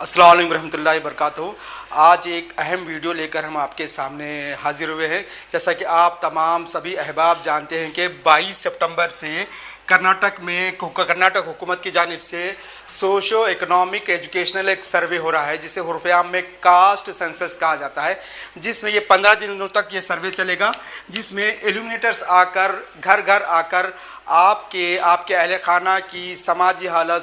अस्सलाम वालेकुम रहमतुल्लाहि वबरकातुहू। आज एक अहम वीडियो लेकर हम आपके सामने हाजिर हुए हैं। जैसा कि आप तमाम सभी अहबाब जानते हैं कि 22 सितंबर से कर्नाटक हुकूमत की जानिब से सोशो इकोनॉमिक एजुकेशनल एक सर्वे हो रहा है, जिसे हुर्फ़-ए-आम में कास्ट सेंसस कहा जाता है, जिसमें ये 15 दिनों तक ये सर्वे चलेगा, जिसमें इल्यूमिनेटर्स आकर घर घर आकर आपके अहल खाना की समाजी हालत,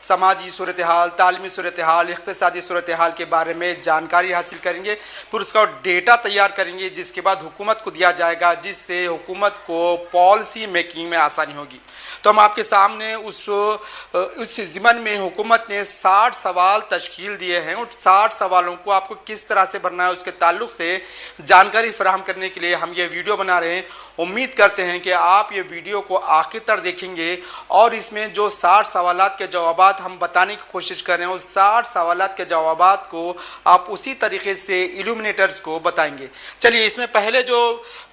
समाजी सूरत हाल, तालीमी सूरत हाल, इक़्तिसादी सूरत हाल के बारे में जानकारी हासिल करेंगे। फिर उसका डेटा तैयार करेंगे, जिसके बाद हुकूमत को दिया जाएगा, जिससे हुकूमत को पॉलिसी मेकिंग में आसानी होगी। तो हम आपके सामने उस ज़िमन में हुकूमत ने 60 सवाल तश्कील दिए हैं। उन 60 सवालों को आपको किस तरह से भरना है, उसके ताल्लुक़ से जानकारी फराहम करने के लिए हम ये वीडियो बना रहे हैं। उम्मीद करते हैं कि आप ये वीडियो को आखिर तक देखेंगे और इसमें जो 60 सवालात के जवाबात हम बताने की कोशिश कर रहे हैं, उस 60 सवालात के जवाबात को आप उसी तरीके से इल्यूमिनेटर्स को बताएंगे। चलिए, इसमें पहले जो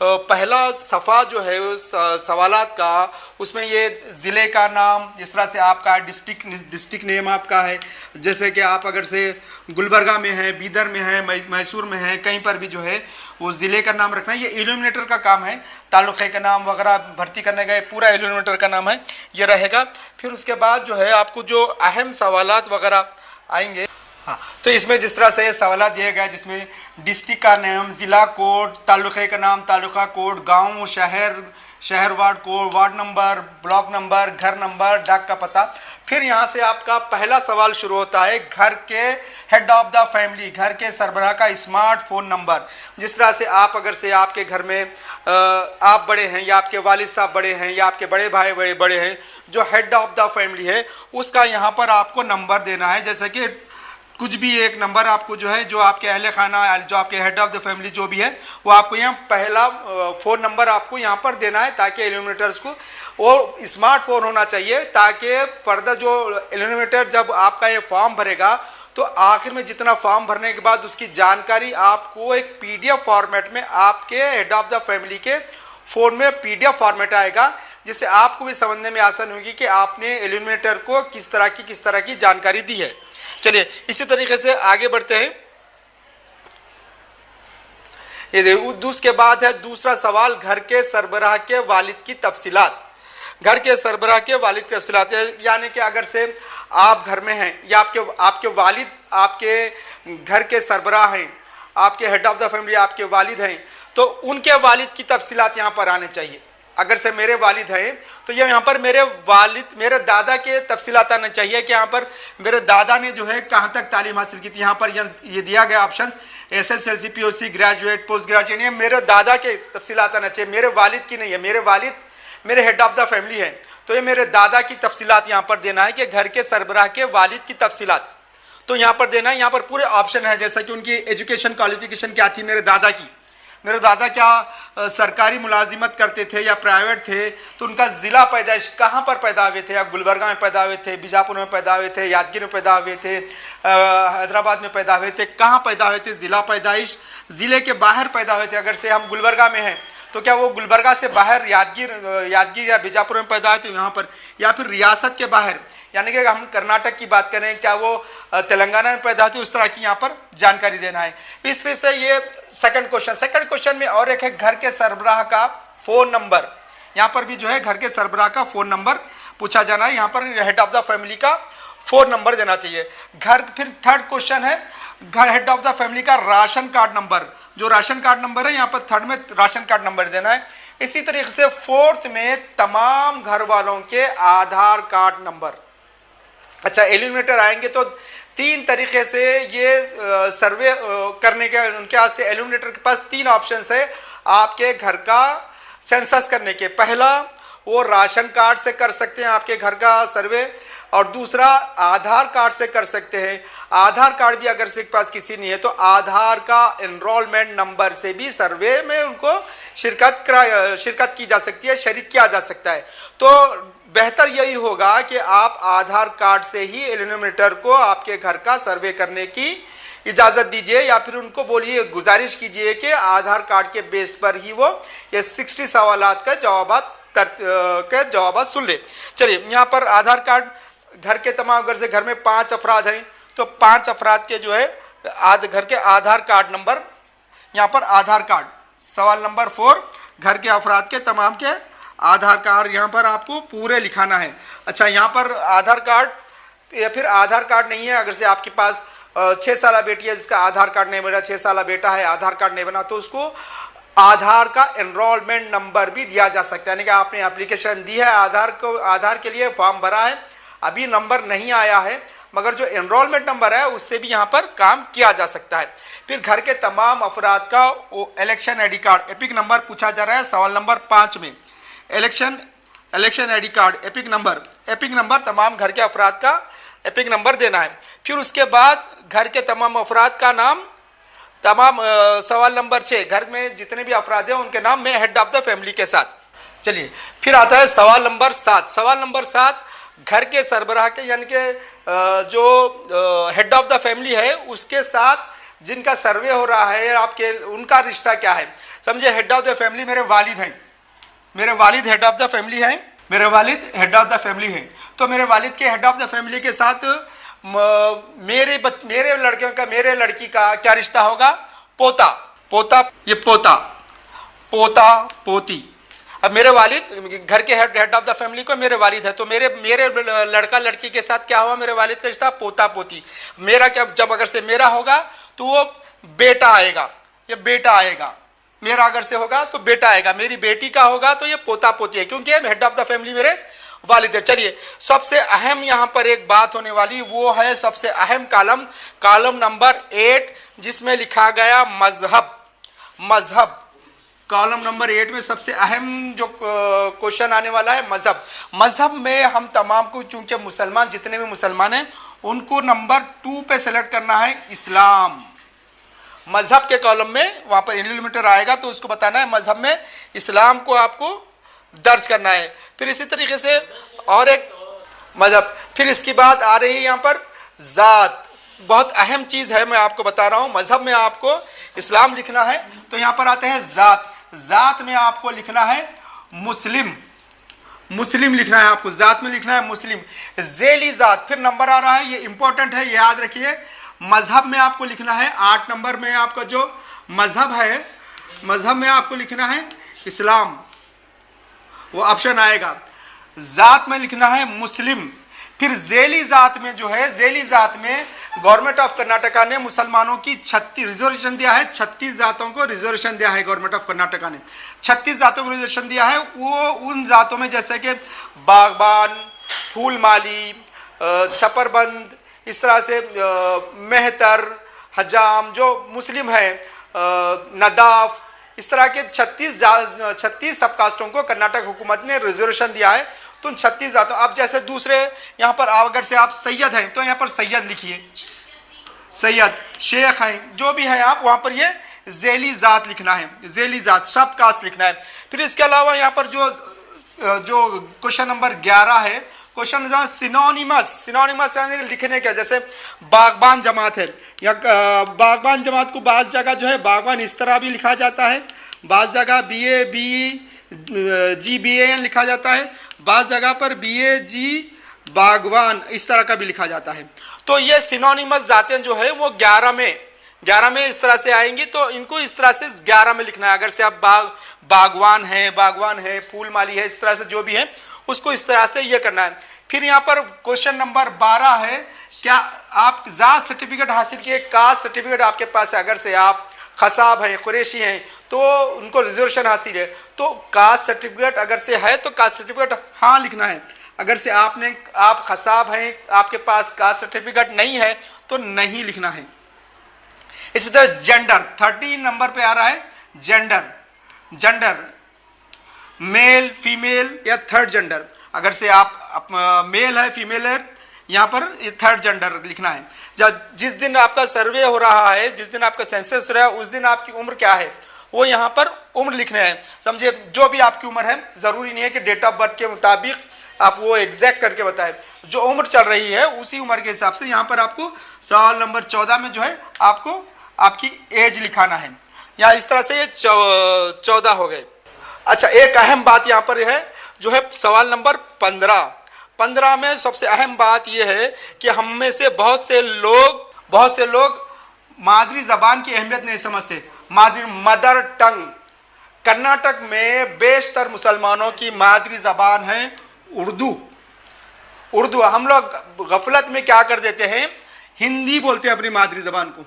पहला सफ़ा जो है उस सवालात का, उसमें ये ज़िले का नाम, जिस तरह से आपका डिस्ट्रिक्ट नेम आपका है, जैसे कि आप अगर से गुलबर्गा में है, बीदर में है, मैसूर में है, कहीं पर भी जो है वो ज़िले का नाम रखना है। ये इल्यूमिनेटर का काम है। तालुक़े का नाम वगैरह भर्ती करने गए, पूरा इल्यूमिनेटर का नाम है, ये रहेगा। फिर उसके बाद जो है आपको जो अहम सवालात वगैरह आएंगे, हाँ, तो इसमें जिस तरह से ये सवालात दिए गए, जिसमें डिस्ट्रिक्ट का नाम, ज़िला कोड, तालुक़े का नाम, तालुका कोड, गांव, शहर ward code, ward number, block number, घर नंबर, डाक का पता। फिर यहाँ से आपका पहला सवाल शुरू होता है, घर के हेड ऑफ द फैमिली, घर के सरबराह का स्मार्टफोन नंबर। जिस तरह से आप अगर से आपके घर में आप बड़े हैं, या आपके वालिद साहब बड़े हैं, या आपके बड़े भाई बड़े हैं, जो हेड ऑफ द फैमिली है, उसका यहाँ पर आपको नंबर देना है। जैसे कि कुछ भी एक नंबर आपको जो है, जो आपके अहले खाना, जो आपके हेड ऑफ द फैमिली जो भी है, वो आपको यहाँ पहला फ़ोन नंबर आपको यहाँ पर देना है, ताकि इल्यूमिनेटर्स को वो स्मार्टफोन होना चाहिए, ताकि फर्दर जो इल्यूमिनेटर जब आपका ये फॉर्म भरेगा, तो आखिर में जितना फॉर्म भरने के बाद उसकी जानकारी आपको एक PDF फॉर्मेट में आपके हेड ऑफ द फैमिली के फ़ोन में PDF फॉर्मेट आएगा, जिससे आपको भी समझने में आसान होगी कि आपने इल्यूमिनेटर को किस तरह की जानकारी दी है। चलिए, इसी तरीके से आगे बढ़ते हैं। ये देखो, उसके बाद है दूसरा सवाल, घर के सरबराह के वालिद की तफसीलात। घर के सरबराह के वालिद की तफसीलात, यानी कि अगर से आप घर में हैं, या आपके वालिद आपके घर के सरबराह हैं, आपके हेड ऑफ द फैमिली आपके वालिद हैं, तो उनके वालिद की तफसीलात यहाँ पर आने चाहिए। अगर से मेरे वालिद हैं, तो ये यहाँ पर मेरे दादा के तफसीलात आने चाहिए कि यहाँ पर मेरे दादा ने जो है कहाँ तक तालीम हासिल की थी। यहाँ पर ये दिया गया option SSLC, POC, graduate, post graduate, ये मेरे दादा के तफसीलात आना चाहिए, मेरे वालिद की नहीं है। मेरे वालिद मेरे हेड ऑफ द फैमिली है, तो ये मेरे दादा की तफसीलात यहाँ पर देना है कि घर के सरबराह के वालिद की तफसीलात, तो यहाँ पर देना है। यहाँ पर पूरे ऑप्शन है, जैसा कि उनकी एजुकेशन क्वालिफिकेशन क्या थी मेरे दादा क्या सरकारी मुलाजिमत करते थे या प्राइवेट थे, तो उनका ज़िला पैदाइश कहाँ पर पैदा हुए थे, या गुलबर्गा में पैदा हुए थे, बीजापुर में पैदा हुए थे, यादगिर में पैदा हुए थे, हैदराबाद में पैदा हुए थे, कहाँ पैदा हुए थे, ज़िला पैदाइश, ज़िले के बाहर पैदा हुए थे। अगर से हम गुलबर्गा में हैं, तो क्या वो गुलबर्गा से बाहर यादगिर या बीजापुर में पैदा हुए थे यहाँ पर, या फिर रियासत के बाहर, यानी कि हम कर्नाटक की बात करें, क्या वो तेलंगाना में पैदा हुई, उस तरह की यहाँ पर जानकारी देना है। इस तरह से ये सेकंड क्वेश्चन में और एक है, घर के सरबराह का फ़ोन नंबर। यहाँ पर भी जो है घर के सरबराह का फ़ोन नंबर पूछा जाना है, यहाँ पर हेड ऑफ द फैमिली का फ़ोन नंबर देना चाहिए। फिर थर्ड क्वेश्चन है, घर हेड ऑफ द फैमिली का राशन कार्ड नंबर, जो राशन कार्ड नंबर है, यहाँ पर थर्ड में राशन कार्ड नंबर देना है। इसी तरीके से फोर्थ में तमाम घर वालों के आधार कार्ड नंबर। अच्छा, इल्यूमिनेटर आएंगे तो 3 तरीके से ये सर्वे करने के उनके वास्ते इल्यूमिनेटर के पास 3 ऑप्शंस है आपके घर का सेंसस करने के। पहला, वो राशन कार्ड से कर सकते हैं आपके घर का सर्वे, और दूसरा आधार कार्ड से कर सकते हैं। आधार कार्ड भी अगर से पास किसी नहीं है, तो आधार का एनरोलमेंट नंबर से भी सर्वे में उनको शिरकत की जा सकती है, शरीक किया जा सकता है। तो बेहतर यही होगा कि आप आधार कार्ड से ही इल्यूमिनेटर को आपके घर का सर्वे करने की इजाज़त दीजिए, या फिर उनको बोलिए, गुजारिश कीजिए कि आधार कार्ड के बेस पर ही वो ये 60 सवालात का जवाब सुन ले। चलिए, यहाँ पर आधार कार्ड घर के तमाम, अगर से घर में 5 अफराद हैं, तो 5 अफराद के जो है घर के आधार कार्ड नंबर, यहाँ पर आधार कार्ड। सवाल नंबर 4, घर के अफराद के तमाम के आधार कार्ड यहाँ पर आपको पूरे लिखाना है। अच्छा, यहाँ पर आधार कार्ड या फिर आधार कार्ड नहीं है, अगर से आपके पास 6 साल बेटी है जिसका आधार कार्ड नहीं बना, 6 साल बेटा है आधार कार्ड नहीं बना, तो उसको आधार का एनरोलमेंट नंबर भी दिया जा सकता है। यानी कि आपने एप्लीकेशन दी है आधार के लिए फॉर्म भरा है, अभी नंबर नहीं आया है, मगर जो एनरोलमेंट नंबर है उससे भी यहाँ पर काम किया जा सकता है। फिर घर के तमाम अफराद का election ID card epic number पूछा जा रहा है सवाल नंबर 5 में। Election ID card epic number तमाम घर के अफराद का एपिक नंबर देना है। फिर उसके बाद घर के तमाम अफराद का नाम, सवाल नंबर 6, घर में जितने भी अफराद हैं उनके नाम में हेड ऑफ द फैमिली के साथ। चलिए, फिर आता है सवाल नंबर 7। सवाल नंबर 7, घर के सरबराह के यानी कि जो हेड ऑफ द फैमिली है उसके साथ जिनका सर्वे हो रहा है आपके, उनका रिश्ता क्या है। समझे, हेड ऑफ द फैमिली मेरे वालिद हैं, मेरे वालिद हेड ऑफ द फैमिली हैं, मेरे वालिद हेड ऑफ द फैमिली हैं। तो मेरे वालिद के हेड ऑफ द फैमिली के साथ मेरे लड़कियों का, मेरे लड़की का क्या रिश्ता होगा? पोता, ये पोता पोती। अब मेरे वालिद घर के हेड ऑफ द फैमिली को मेरे वालिद है, तो मेरे लड़का लड़की के साथ क्या हुआ? मेरे वालिद का रिश्ता पोता पोती। मेरा क्या, जब अगर से मेरा होगा तो वो बेटा आएगा, ये बेटा आएगा। मेरा अगर से होगा तो बेटा आएगा, मेरी बेटी का होगा तो ये पोता पोती है, क्योंकि हेड ऑफ द फैमिली मेरे वालिद है। चलिए, सबसे अहम यहाँ पर एक बात होने वाली, वो है सबसे अहम कॉलम नंबर 8 जिसमें लिखा गया मजहब। कॉलम नंबर 8 में सबसे अहम जो क्वेश्चन आने वाला है मजहब में हम तमाम को, चूंकि मुसलमान जितने भी मुसलमान हैं उनको नंबर 2 पे सेलेक्ट करना है इस्लाम। मजहब के कॉलम में वहां पर एलिमेंटर आएगा तो उसको बताना है मजहब में इस्लाम को आपको दर्ज करना है। फिर इसी तरीके से और एक मजहब, फिर इसकी बात आ रही है यहाँ पर जात, बहुत अहम चीज है, मैं आपको बता रहा हूँ। मजहब में आपको इस्लाम लिखना है तो यहाँ पर आते हैं जात में आपको लिखना है मुस्लिम लिखना है, आपको जात में लिखना है मुस्लिम। ज़ेली जात, फिर नंबर आ रहा है, ये इंपॉर्टेंट है, याद रखिए। मजहब में आपको लिखना है 8 नंबर में आपका जो मजहब है, मजहब में आपको लिखना है इस्लाम, वो ऑप्शन आएगा। जात में लिखना है मुस्लिम। फिर ज़ेली जात में जो है, ज़ेली जात में गवर्नमेंट ऑफ कर्नाटका ने मुसलमानों की 36 रिजर्वेशन दिया है, 36 जातों को रिजर्वेशन दिया है गवर्नमेंट ऑफ कर्नाटका ने, 36 जातों को रिजर्वेशन दिया है। वो उन जातों में जैसे कि बागबान, फूलमाली, छपरबंद, इस तरह से मेहतर, हजाम जो मुस्लिम है, नदाफ, इस तरह के 36 सबकास्टों को कर्नाटक हुकूमत ने रिजर्वेशन दिया है। तो उन 36 जातों, अब जैसे दूसरे यहाँ पर अगर से आप सैयद हैं तो यहाँ पर सैयद लिखिए, सैयद, शेख हैं, जो भी है आप, वहाँ पर ये ज़ेली जात लिखना है, ज़ेली जात सब कास्ट लिखना है। फिर इसके अलावा यहाँ पर जो क्वेश्चन नंबर 11 है, क्वेश्चन सिनोनिमस यानी लिखने का, जैसे बागबान जमात है, या बागबान जमात को बाज़ जगह जो है बागबान इस तरह भी लिखा जाता है, बाज़ जगह BAGBAN लिखा जाता है, बाज़ जगह पर BAG बागवान इस तरह का भी लिखा जाता है। तो ये सिनोनिमस जातें जो है वो 11 में इस तरह से आएंगी, तो इनको इस तरह से 11 में लिखना है। अगर से आप बागवान है, फूलमाली है, इस तरह से जो भी है उसको इस तरह से ये करना है। फिर यहाँ पर क्वेश्चन नंबर 12 है, क्या आप जात सर्टिफिकेट हासिल किए, कास्ट सर्टिफिकेट आपके पास है, अगर से आप खसाब हैं, कुरैशी हैं तो उनको रिजर्वेशन हासिल है, तो कास्ट सर्टिफिकेट अगर से है तो कास्ट सर्टिफिकेट हाँ लिखना है। अगर से आप खसाब हैं, आपके पास कास्ट सर्टिफिकेट नहीं है तो नहीं लिखना है। इसी तरह जेंडर 13 नंबर पे आ रहा है, जेंडर मेल, फीमेल या थर्ड जेंडर। अगर से आप मेल है, फीमेल है, यहाँ पर थर्ड जेंडर लिखना है। जिस दिन आपका सर्वे हो रहा है, जिस दिन आपका सेंसस हो रहा है, उस दिन आपकी उम्र क्या है वो यहाँ पर उम्र लिखना है। समझिए, जो भी आपकी उम्र है, ज़रूरी नहीं है कि डेट ऑफ बर्थ के मुताबिक आप वो एग्जैक्ट करके बताएं, जो उम्र चल रही है उसी उम्र के हिसाब से यहाँ पर आपको सवाल नंबर 14 में जो है आपको आपकी एज लिखाना है। या इस तरह से ये 14 हो गए। अच्छा, एक अहम बात यहाँ पर है जो है सवाल नंबर 15 15 में सबसे अहम बात यह है कि हम में से बहुत से लोग मादरी ज़बान की अहमियत नहीं समझते। मादरी मदर टंग, कर्नाटक में बेशतर मुसलमानों की मादरी ज़बान है उर्दू। हम लोग गफलत में क्या कर देते हैं, हिंदी बोलते हैं अपनी मादरी ज़बान को।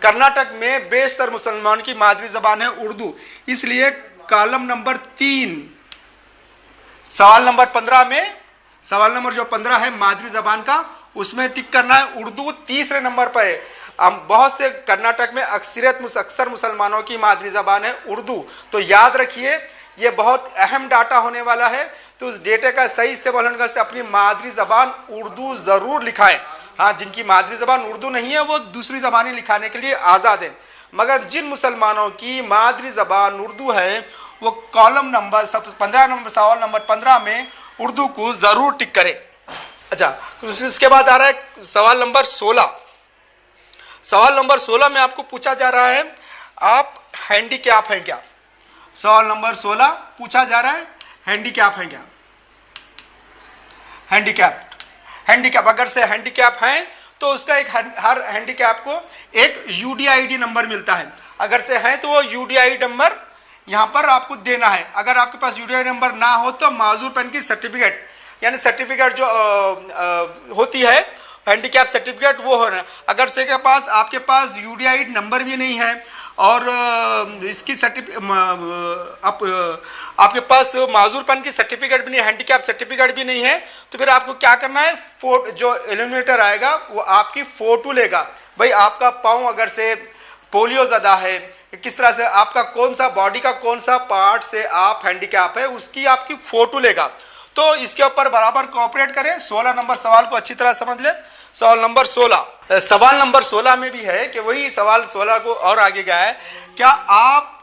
कर्नाटक में बेशतर मुसलमानों की मादरी ज़बान है उर्दू। इसलिए कॉलम नंबर 3 सवाल नंबर 15 में, सवाल नंबर जो 15 है मादरी ज़बान का, उसमें टिक करना है उर्दू। तीसरे नंबर पर है। बहुत से कर्नाटक में अक्सर मुसलमानों की मादरी ज़बान है उर्दू। तो याद रखिए ये बहुत अहम डाटा होने वाला है, तो उस डेटे का सही इस्तेमाल होने से अपनी मादरी ज़बान उर्दू ज़रूर लिखाएं। हाँ, जिनकी मादरी ज़बान उर्दू नहीं है वो दूसरी ज़बानें लिखाने के लिए आज़ाद हैं, मगर जिन मुसलमानों की मादरी ज़बान उर्दू है वो कॉलम नंबर 15 नंबर सवाल नंबर 15 में उर्दू को ज़रूर टिक करें। अच्छा, इसके बाद आ रहा है सवाल नंबर 16। सवाल नंबर 16 में आपको पूछा जा रहा है आप हैंडीकैप हैं क्या। सवाल नंबर 16 पूछा जा रहा है हैंडीकैप हैं क्या। हैंडीकैप अगर से हैंडीकैप हैं तो उसका एक हर हैंडीकैप को एक यूडीआईडी नंबर मिलता है। अगर से हैं तो वो यूडीआईडी नंबर यहाँ पर आपको देना है। अगर आपके पास यूडीआईडी नंबर ना हो तो माजूर पेन की सर्टिफिकेट, यानी सर्टिफिकेट जो होती है हैंडीकैप सर्टिफिकेट, वो होना। अगर से के पास आपके पास यूडीआईडी नंबर भी नहीं है और इसकी आपके पास माजूरपन की सर्टिफिकेट भी नहीं, हैंडीकैप सर्टिफिकेट भी नहीं है, तो फिर आपको क्या करना है, जो एलिमिनेटर आएगा वो आपकी फ़ोटो लेगा। भाई आपका पाँव अगर से पोलियो ज़दा है, किस तरह से आपका कौन सा बॉडी का कौन सा पार्ट से आप हैंडीकैप है, उसकी आपकी फ़ोटो लेगा। तो इसके ऊपर बराबर कोऑपरेट करें। 16 नंबर सवाल को अच्छी तरह समझ लें। सवाल नंबर 16, सवाल नंबर 16 में भी है कि वही सवाल 16 को और आगे गया है, क्या आप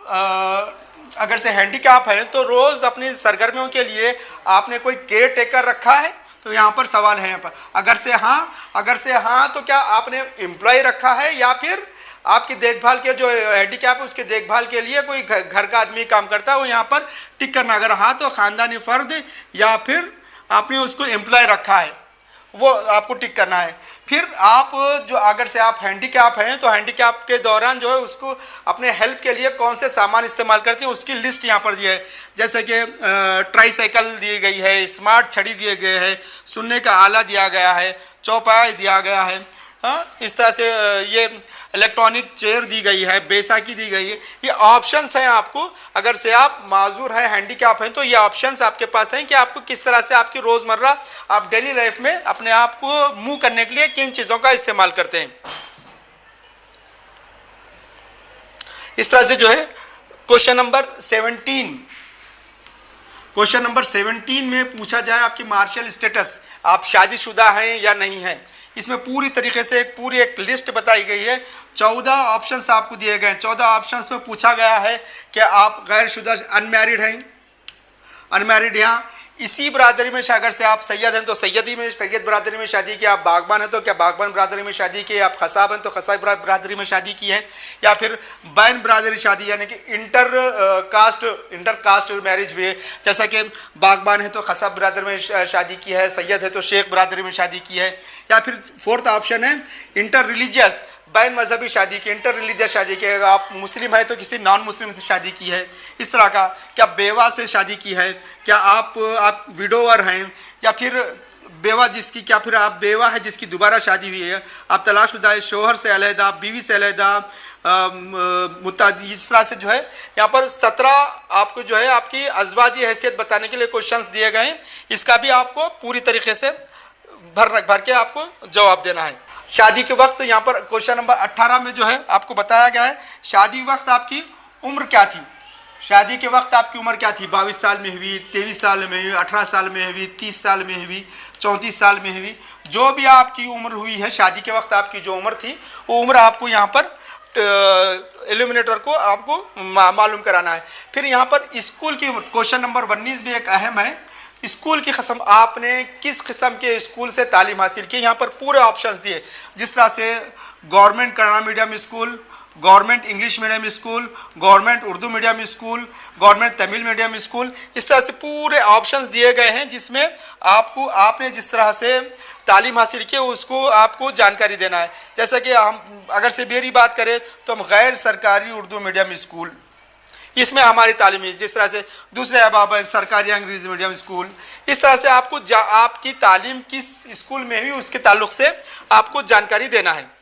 अगर से हैंडीकैप हैं तो रोज़ अपनी सरगर्मियों के लिए आपने कोई केयर टेकर रखा है। तो यहाँ पर सवाल है, यहाँ पर अगर से हाँ तो क्या आपने एम्प्लॉय रखा है या फिर आपकी देखभाल के जो हैंडीकैप है उसके देखभाल के लिए कोई घर का आदमी काम करता है, वो यहाँ पर टिक करना। अगर हाँ तो ख़ानदानी फ़र्द या फिर आपने उसको एम्प्लॉय रखा है, वो आपको टिक करना है। फिर आप जो अगर से आप हैंडीकैप हैं तो हैंडीकैप के दौरान जो है उसको अपने हेल्प के लिए कौन से सामान इस्तेमाल करते हैं उसकी लिस्ट यहाँ पर दी है। जैसे कि ट्राईसाइकिल दी गई है, स्मार्ट छड़ी दिए गए हैं, सुनने का आला दिया गया है, चौपाई दिया गया है, हाँ, इस तरह से ये इलेक्ट्रॉनिक चेयर दी गई है, बैसाखी दी गई है। ये ऑप्शंस हैं आपको, अगर से आप माजूर हैं, हैंडीकैप हैं, तो ये ऑप्शंस आपके पास हैं कि आपको किस तरह से आपकी रोज़मर्रा आप डेली लाइफ में अपने आप को मूव करने के लिए किन चीज़ों का इस्तेमाल करते हैं। इस तरह से जो है क्वेश्चन नंबर 17 में पूछा जाए आपकी मार्शल स्टेटस, आप शादीशुदा हैं या नहीं हैं। इसमें पूरी तरीके से पूरी एक लिस्ट बताई गई है। 14 ऑप्शंस आपको दिए गए हैं। 14 ऑप्शंस में पूछा गया है कि आप गैरशुदा अनमैरिड हैं, अनमैरिड यहाँ इसी बरादरी में, अगर से आप सैयद हैं तो सैयद बरादरी में शादी की, आप बागबान हैं तो क्या बागबान बरादरी में शादी की, आप खसाब हैं तो खसाब बरादरी में शादी की है, या फिर बैन बरादरी शादी यानी कि इंटर कास्ट मैरिज हुई है। जैसा कि बागबान है तो खसाब बरादरी में शादी की है, सैयद है तो शेख बरादरी में शादी की है। या फिर फोर्थ ऑप्शन है इंटर रिलीजियस, बैन मजहबी शादी की, इंटर रिलीजियस शादी की, अगर आप मुस्लिम हैं तो किसी नॉन मुस्लिम से शादी की है, इस तरह का। क्या बेवा से शादी की है, क्या आप विडोवर हैं, या फिर बेवा जिसकी, क्या फिर आप बेवा है जिसकी दोबारा शादी हुई है, आप तलाशशुदा है, शोहर से अलहदा, बीवी से अलहदा, मुतादी, इस तरह से जो है यहाँ पर 17 आपको जो है आपकी अज़वाजी हैसियत बताने के लिए क्वेश्चंस दिए गए हैं। इसका भी आपको पूरी तरीके से भर के आपको जवाब देना है। शादी के वक्त यहाँ पर क्वेश्चन नंबर 18 में जो है आपको बताया गया है शादी वक्त आपकी उम्र क्या थी। शादी के वक्त आपकी उम्र क्या थी, 22 साल में हुई, 23 साल में हुई, 18 साल में हुई, 30 साल में हुई, 34 साल में हुई, जो भी आपकी उम्र हुई है शादी के वक्त आपकी जो उम्र थी वो उम्र आपको यहाँ पर एलिमिनेटर को आपको मालूम कराना है। फिर यहाँ पर स्कूल की क्वेश्चन नंबर 19 भी एक अहम है। स्कूल की किस्म, आपने किस किस्म के स्कूल से तालीम हासिल की, यहाँ पर पूरे ऑप्शंस दिए, जिस तरह से government Kannada medium school, government English medium school, government Urdu medium school, government Tamil medium school, इस तरह से पूरे ऑप्शंस दिए गए हैं जिसमें आपने जिस तरह से तालीम हासिल की उसको आपको जानकारी देना है। जैसा कि हम अगर से मेरी बात करें तो हम गैर सरकारी उर्दू मीडियम स्कूल, इसमें हमारी तालीम जिस तरह से दूसरे अहबाब हैं सरकारी अंग्रेजी मीडियम स्कूल, इस तरह से आपको आपकी तालीम किस स्कूल में हुई उसके ताल्लुक से आपको जानकारी देना है।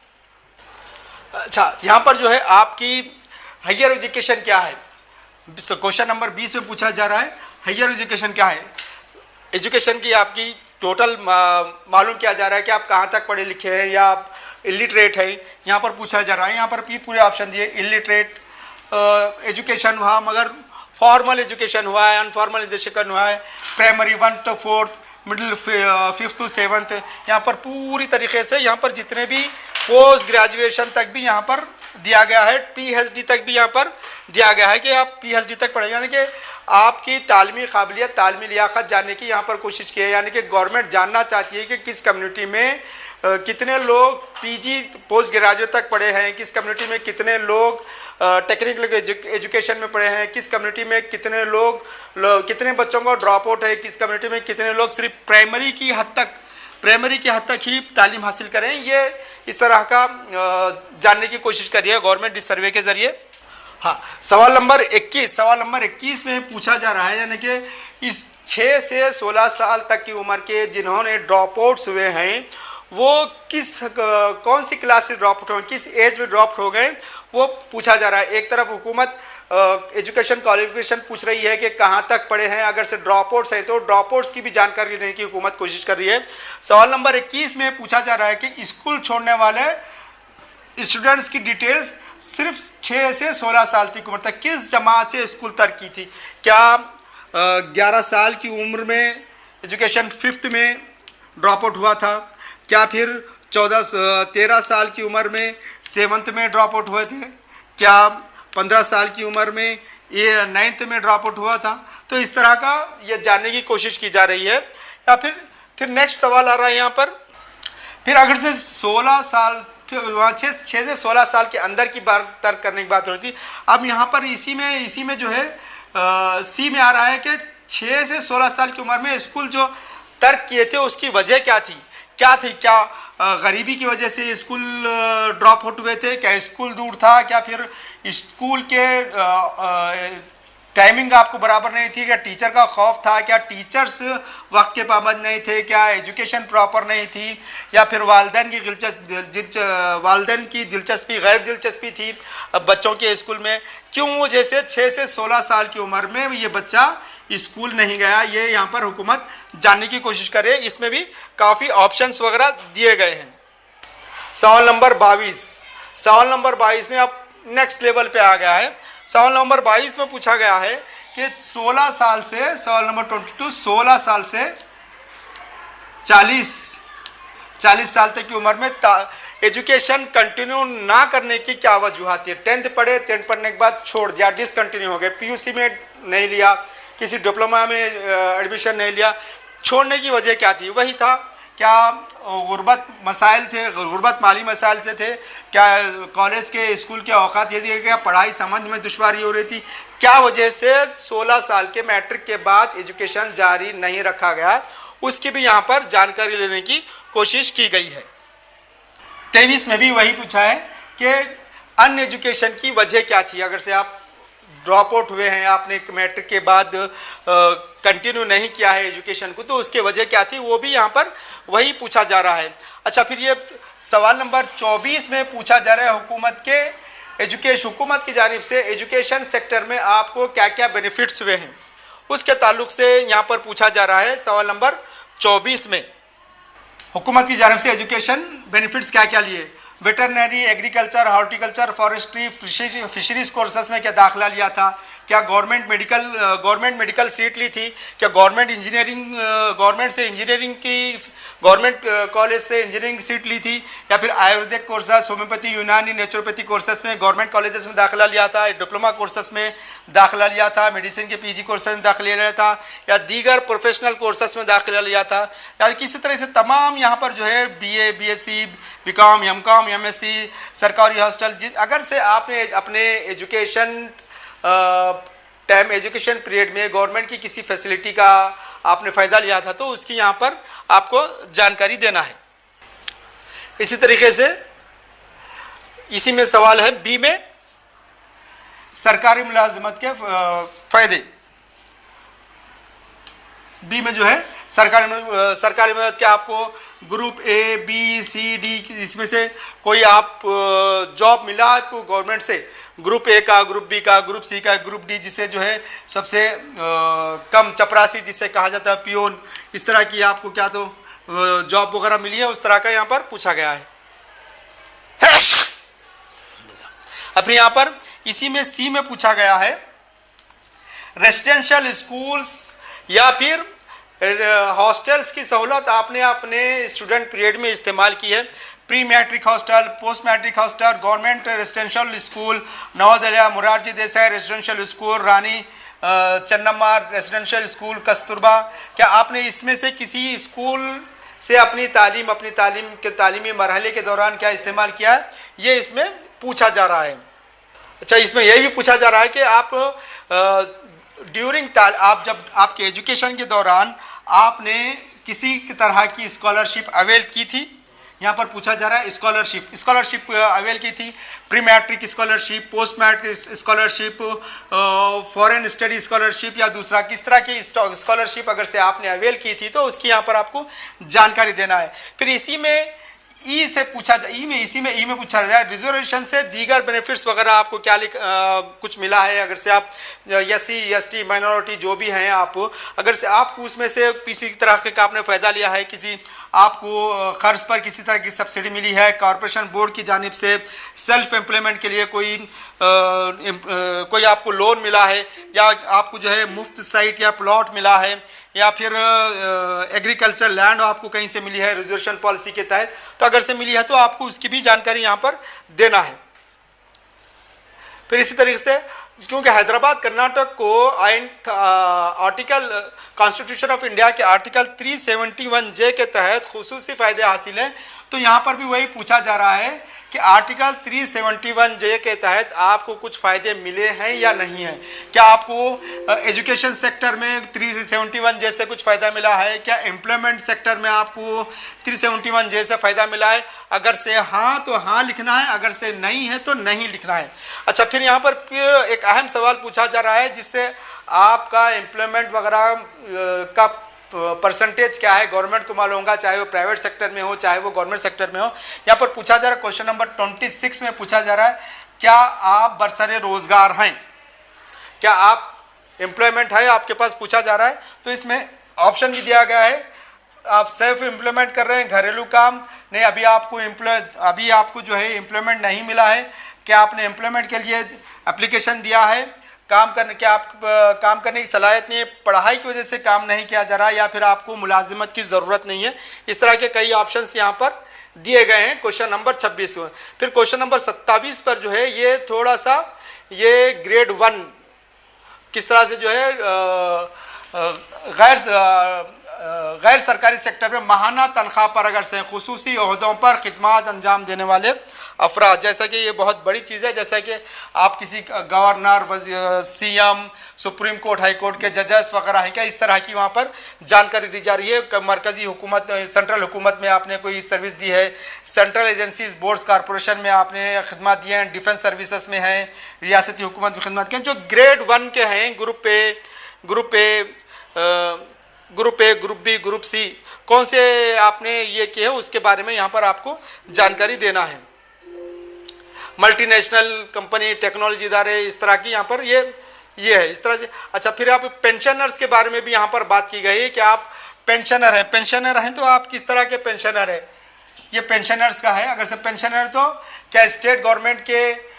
अच्छा, यहाँ पर जो है आपकी हायर एजुकेशन क्या है, क्वेश्चन नंबर 20 में पूछा जा रहा है हायर एजुकेशन क्या है। एजुकेशन की आपकी टोटल मालूम किया जा रहा है कि आप कहाँ तक पढ़े लिखे हैं या आप इलिटरेट हैं, यहाँ पर पूछा जा रहा है। यहाँ पर भी पूरे ऑप्शन दिए, इलिटरेट एजुकेशन हुआ, मगर फॉर्मल एजुकेशन हुआ है, अनफॉर्मल एजुकेशन हुआ है, primary 1 to 4th, middle 5th to 7th, यहाँ पर पूरी तरीके से यहाँ पर जितने भी पोस्ट ग्रेजुएशन तक भी यहाँ पर दिया गया है, पीएचडी तक भी यहाँ पर दिया गया है कि आप पीएचडी तक पढ़ें, यानी कि आपकी तालीमी काबिलियत, तालीमी लियाकत जानने की यहाँ पर कोशिश की है। यानी कि गवर्नमेंट जानना चाहती है कि किस कम्युनिटी में कितने लोग पीजी पोस्ट ग्रेजुएट तक पढ़े हैं, किस कम्युनिटी में कितने लोग टेक्निकल एजुकेशन में पढ़े हैं, किस कम्युनिटी में कितने कितने बच्चों का ड्रॉप आउट है, किस कम्युनिटी में कितने लोग सिर्फ प्राइमरी की हद तक ही तालीम हासिल करें। ये इस तरह का जानने की कोशिश कर रही है गवर्नमेंट इस सर्वे के ज़रिए। हाँ, सवाल नंबर 21 में पूछा जा रहा है, यानी कि इस 6 से 16 साल तक की उम्र के जिन्होंने ड्रॉप आउट्स हुए हैं वो कौन सी क्लास से ड्रॉप आउट हो, किस एज में ड्रॉप हो गए, वो पूछा जा रहा है। एक तरफ हुकूमत एजुकेशन क्वालिफिकेशन पूछ रही है कि कहाँ तक पढ़े हैं, अगर से ड्रॉप आउट्स है तो ड्रॉप आउट्स की भी जानकारी देने की हुकूमत कोशिश कर रही है। सवाल नंबर 21 में पूछा जा रहा है कि स्कूल छोड़ने वाले स्टूडेंट्स की डिटेल्स सिर्फ 6 से 16 साल की उम्र तक किस जमात से स्कूल तर्क की थी। क्या 11 साल की उम्र में एजुकेशन 5th में ड्रॉप आउट हुआ था, क्या फिर 13 साल की उम्र में 7th में ड्रॉप आउट हुए थे, क्या 15 साल की उम्र में ये 9th में ड्रॉप आउट हुआ था। तो इस तरह का ये जानने की कोशिश की जा रही है। या फिर नेक्स्ट सवाल आ रहा है यहाँ पर, फिर अगर से 16 साल, वहाँ 6 से 16 साल के अंदर की बात तर्क करने की बात हो रही थी। अब यहाँ पर इसी में जो है सी में आ रहा है कि 6 से 16 साल की उम्र में स्कूल जो तर्क किए थे उसकी वजह क्या थी, क्या गरीबी की वजह से स्कूल ड्रॉप आउट हुए थे, क्या स्कूल दूर था, क्या फिर स्कूल के टाइमिंग आपको बराबर नहीं थी, क्या टीचर का खौफ था, क्या टीचर्स वक्त के पाबंद नहीं थे, क्या एजुकेशन प्रॉपर नहीं थी, या फिर वालिदैन की दिलचस्पी गैर दिलचस्पी थी बच्चों के स्कूल में, क्यों जैसे 6 से 16 साल की उम्र में ये बच्चा स्कूल नहीं गया, ये यहाँ पर हुकूमत जानने की कोशिश करे। इसमें भी काफ़ी ऑप्शंस वगैरह दिए गए हैं। सवाल नंबर 22 में अब नेक्स्ट लेवल पे आ गया है। सवाल नंबर 22 में पूछा गया है कि 16 साल से, सवाल नंबर 22, 16 साल से 40 साल तक की उम्र में एजुकेशन कंटिन्यू ना करने की क्या वजूहत है। 10th पढ़े, 10th पढ़ने के बाद छोड़ दिया, डिसकंटिन्यू हो गए, पीयूसी में नहीं लिया, किसी डिप्लोमा में एडमिशन नहीं लिया, छोड़ने की वजह क्या थी। वही था, क्या गुर्बत मसाइल थे, गुर्बत माली मसाइल से थे, क्या कॉलेज के स्कूल के औकात ये दिए गया, पढ़ाई समझ में दुश्वारी हो रही थी, क्या वजह से 16 साल के मैट्रिक के बाद एजुकेशन जारी नहीं रखा गया, उसकी भी यहाँ पर जानकारी लेने की कोशिश की गई है। 23 में भी वही पूछा है कि अन्य एजुकेशन की वजह क्या थी, अगर से आप ड्रॉप आउट हुए हैं, आपने मैट्रिक के बाद कंटिन्यू नहीं किया है एजुकेशन को, तो उसके वजह क्या थी, वो भी यहाँ पर वही पूछा जा रहा है। अच्छा, फिर ये सवाल नंबर 24 में पूछा जा रहा है हुकूमत की जानिब से एजुकेशन सेक्टर में आपको क्या क्या बेनिफिट्स हुए हैं, उसके ताल्लुक से यहाँ पर पूछा जा रहा है। सवाल नंबर 24 में हुकूमत की जानिब से एजुकेशन बेनिफिट्स क्या क्या लिए। Veterinary, agriculture, horticulture, forestry, fisheries courses में क्या दाखिला लिया था, क्या गवर्नमेंट मेडिकल सीट ली थी, क्या गवर्नमेंट कॉलेज से इंजीनियरिंग सीट ली थी, या फिर आयुर्वेदिक कोर्सेस, होम्योपैथी, यूनानी, नेचुरोपैथी कोर्सेस में गवर्नमेंट कॉलेजेस में दाखिला लिया था, डिप्लोमा कोर्सेस में दाखिला लिया था, मेडिसिन के पीजी कोर्सेस में दाखिला लिया था, या दीगर प्रोफेशनल कोर्सेस में दाखिला लिया था, या किसी तरह से तमाम यहाँ पर जो है BA, BSc, BCom, MCom MSc, सरकारी हॉस्टल, अगर से आपने अपने एजुकेशन टाइम एजुकेशन पीरियड में गवर्नमेंट की किसी फैसिलिटी का आपने फ़ायदा लिया था तो उसकी यहाँ पर आपको जानकारी देना है। इसी तरीके से इसी में सवाल है बी में सरकारी मुलाजमत के फ़ायदे। बी में जो है सरकारी मदद के आपको group A B C D इसमें से कोई आप जॉब मिला आपको गवर्नमेंट से, ग्रुप ए का, ग्रुप बी का, ग्रुप सी का, ग्रुप डी जिसे जो है सबसे कम चपरासी जिसे कहा जाता है पियोन, इस तरह की आपको क्या तो जॉब वगैरह मिली है, उस तरह का यहाँ पर पूछा गया है। अपने यहाँ पर इसी में सी में पूछा गया है रेजिडेंशियल स्कूल्स या फिर हॉस्टल्स की सहूलत आपने अपने स्टूडेंट पीरियड में इस्तेमाल की है। Pre matric hostel, post matric hostel, government residential school, Navodaya Morarji Desai residential school, Rani Chennamma residential school, Kasturba, क्या आपने इसमें से किसी स्कूल से अपनी तालीम के तालीमी मरहले के दौरान क्या इस्तेमाल किया है, ये इसमें पूछा जा रहा है। अच्छा, इसमें यह भी पूछा जा रहा है कि आप आप जब आपके एजुकेशन के दौरान आपने किसी तरह की स्कॉलरशिप अवेल की थी, यहाँ पर पूछा जा रहा है स्कॉलरशिप अवेल की थी, pre matric scholarship, post matric scholarship, foreign study scholarship या दूसरा किस तरह की स्कॉलरशिप अगर से आपने अवेल की थी तो उसकी यहाँ पर आपको जानकारी देना है। फिर इसी में ई से पूछा ई में पूछा जाए रिजर्वेशन से दीगर बेनिफिट्स वगैरह आपको क्या कुछ मिला है, अगर से आप एससी एसटी माइनॉरिटी जो भी हैं आप, अगर से आपको उसमें से किसी तरह का आपने फ़ायदा लिया है, किसी आपको कर्ज पर किसी तरह की सब्सिडी मिली है, कॉरपोरेशन बोर्ड की जानिब से सेल्फ एम्प्लॉयमेंट के लिए कोई आपको लोन मिला है, या आपको जो है मुफ्त साइट या प्लॉट मिला है, या फिर एग्रीकल्चर लैंड आपको कहीं से मिली है रिजर्वेशन पॉलिसी के तहत, तो अगर से मिली है तो आपको उसकी भी जानकारी यहाँ पर देना है। फिर इसी तरीके से क्योंकि हैदराबाद कर्नाटक को आर्टिकल कॉन्स्टिट्यूशन ऑफ इंडिया के आर्टिकल 371J के तहत खुसूसी फ़ायदे हासिल हैं, तो यहाँ पर भी वही पूछा जा रहा है कि आर्टिकल 371J के तहत आपको कुछ फ़ायदे मिले हैं या नहीं हैं। क्या आपको एजुकेशन सेक्टर में 371J से कुछ फ़ायदा मिला है, क्या एम्प्लॉयमेंट सेक्टर में आपको 371J से फ़ायदा मिला है, अगर से हाँ तो हाँ लिखना है, अगर से नहीं है तो नहीं लिखना है। अच्छा, फिर यहाँ पर फिर एक अहम सवाल पूछा जा रहा है जिससे आपका एम्प्लॉयमेंट वगैरह का परसेंटेज क्या है गवर्नमेंट को मालूम होगा, चाहे वो प्राइवेट सेक्टर में हो चाहे वो गवर्नमेंट सेक्टर में हो। यहाँ पर पूछा जा रहा है क्वेश्चन नंबर 26 में पूछा जा रहा है क्या आप बरसरे रोजगार हैं, क्या आप एम्प्लॉयमेंट है आपके पास, पूछा जा रहा है। तो इसमें ऑप्शन भी दिया गया है, आप सेल्फ एम्प्लॉयमेंट कर रहे हैं, घरेलू काम नहीं, अभी आपको जो है एम्प्लॉयमेंट नहीं मिला है, क्या आपने एम्प्लॉयमेंट के लिए एप्लीकेशन दिया है, काम करने की सलाहियत नहीं है, पढ़ाई की वजह से काम नहीं किया जा रहा है, या फिर आपको मुलाजिमत की ज़रूरत नहीं है। इस तरह के कई ऑप्शंस यहाँ पर दिए गए हैं क्वेश्चन नंबर 26 में। फिर क्वेश्चन नंबर 27 पर जो है ये थोड़ा सा ये ग्रेड 1 किस तरह से जो है गैर सरकारी सेक्टर में माहाना तनख्वाह पर अगर से खुसूसी ओहदों पर खिदमत अंजाम देने वाले अफराद, जैसा कि ये बहुत बड़ी चीज़ है, जैसा कि आप किसी governor, CM, supreme court, high court के जजेस वगैरह हैं क्या, इस तरह की वहाँ पर जानकारी दी जा रही है। मरकज़ी हुकूमत, सेंट्रल हुकूमत में आपने कोई सर्विस दी है, सेंट्रल एजेंसीज बोर्ड्स कॉरपोरेशन में आपने खिदमत दी हैं, डिफेंस सर्विसेज में हैं, रियासती हुकूमत में खिदमत की, जो ग्रेड 1 के हैं, group A, group B, group C, कौन से आपने ये किए है उसके बारे में यहाँ पर आपको जानकारी देना है। मल्टीनेशनल कंपनी, टेक्नोलॉजी इदारे, इस तरह की यहाँ पर ये है इस तरह से। अच्छा, फिर आप पेंशनर्स के बारे में भी यहाँ पर बात की गई है कि आप पेंशनर हैं तो आप किस तरह के पेंशनर हैं, ये पेंशनर्स का है। अगर से पेंशनर तो क्या स्टेट गवर्नमेंट के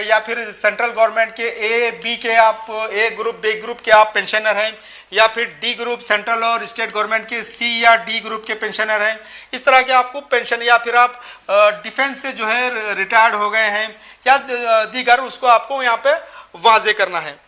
या फिर सेंट्रल गवर्नमेंट के ए बी के आप ए ग्रुप बी ग्रुप के आप पेंशनर हैं, या फिर डी ग्रुप सेंट्रल और स्टेट गवर्नमेंट के सी या डी ग्रुप के पेंशनर हैं, इस तरह के आपको पेंशन, या फिर आप डिफेंस से जो है रिटायर्ड हो गए हैं या दीगर, उसको आपको यहाँ पे वाजे करना है।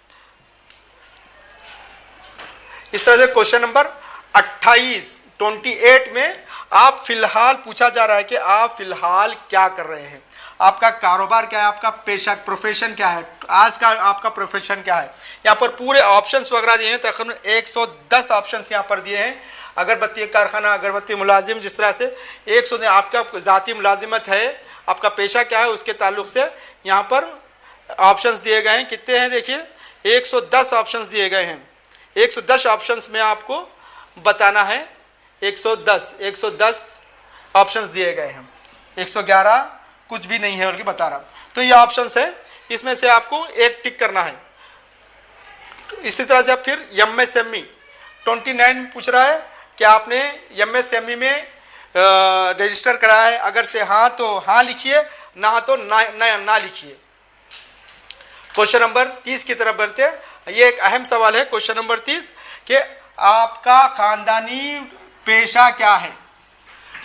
इस तरह से क्वेश्चन नंबर 28 28 में आप फिलहाल पूछा जा रहा है कि आप फिलहाल क्या कर रहे हैं, आपका कारोबार क्या है, आपका पेशा प्रोफेशन क्या है, आज का आपका प्रोफेशन क्या है। यहाँ पर पूरे ऑप्शंस वगैरह दिए हैं, तकरीबन 110 ऑप्शंस यहाँ पर दिए हैं। अगरबत्ती कारखाना, अगरबत्ती मुलाजिम, जिस तरह से 100 आपका ज़ाती मुलाजिमत है, आपका पेशा क्या है, उसके ताल्लुक से यहाँ पर ऑप्शंस दिए गए हैं। कितने हैं देखिए, 110 ऑप्शंस दिए गए हैं। 110 ऑप्शंस में आपको बताना है, 110 ऑप्शंस दिए गए हैं। 111 कुछ भी नहीं है बल्कि बता रहा। तो ये ऑप्शंस है, इसमें से आपको एक टिक करना है। इसी तरह से आप फिर MSME 29 पूछ रहा है कि आपने MSME में रजिस्टर कराया है, अगर से हाँ तो हाँ लिखिए, ना तो ना लिखिए। क्वेश्चन नंबर 30 की तरफ बढ़ते हैं। ये एक अहम सवाल है क्वेश्चन नंबर 30 कि आपका खानदानी पेशा क्या है।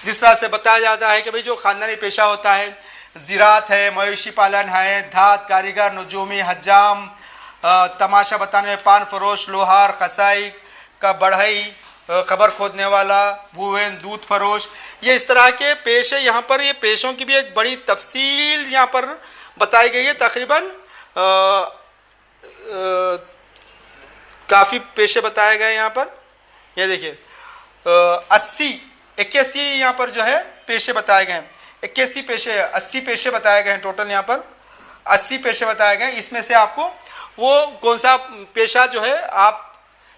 जिस तरह से बताया जाता है कि भाई जो खानदानी पेशा होता है, ज़राअत है, मवेशी पालन है, धात कारीगर, नजूमी, हज्जाम, तमाशा बताने में, पान फरोश, लोहार, कसाई का बढ़ई, खबर खोदने वाला, भूवेन, दूध फरोश, ये इस तरह के पेशे यहाँ पर, ये पेशों की भी एक बड़ी तफसील यहाँ पर बताई गई है। तकरीबन काफ़ी पेशे बताए गए यहाँ पर। ये देखिए 81 यहाँ पर जो है पेशे बताए गए हैं। 81 पेशे, 80 पेशे बताए गए हैं टोटल। यहाँ पर 80 पेशे बताए गए हैं। इसमें से आपको वो कौन सा पेशा जो है आप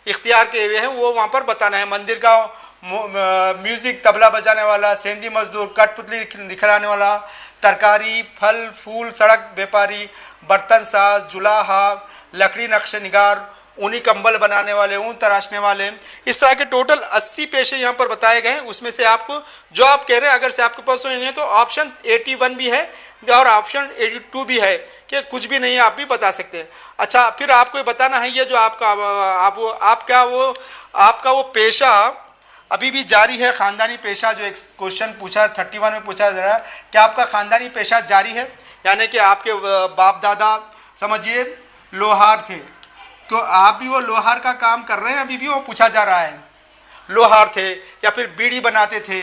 इख्तियार किए हुए हैं वो वहाँ पर बताना है। मंदिर का म्यूज़िक, तबला बजाने वाला, सेंधी मजदूर, कठपुतली दिखलाने वाला, तरकारी, फल फूल, सड़क व्यापारी, बर्तन साज, जुलाहा, लकड़ी नक्श निगार, ऊनी कंबल बनाने वाले, ऊन तराशने वाले, इस तरह के टोटल 80 पेशे यहाँ पर बताए गए हैं। उसमें से आपको जो आप कह रहे हैं, अगर से आपके पास नहीं है तो ऑप्शन 81 भी है और ऑप्शन 82 भी है कि कुछ भी नहीं है, आप भी बता सकते हैं। अच्छा, फिर आपको बताना है ये जो आपका वो पेशा अभी भी जारी है, ख़ानदानी पेशा। जो एक क्वेश्चन पूछा 31 में पूछा जा रहा है कि आपका ख़ानदानी पेशा जारी है, यानी कि आपके बाप दादा समझिए लोहार थे, तो आप भी वो लोहार का काम कर रहे हैं, अभी भी वो पूछा जा रहा है। लोहार थे या फिर बीड़ी बनाते थे,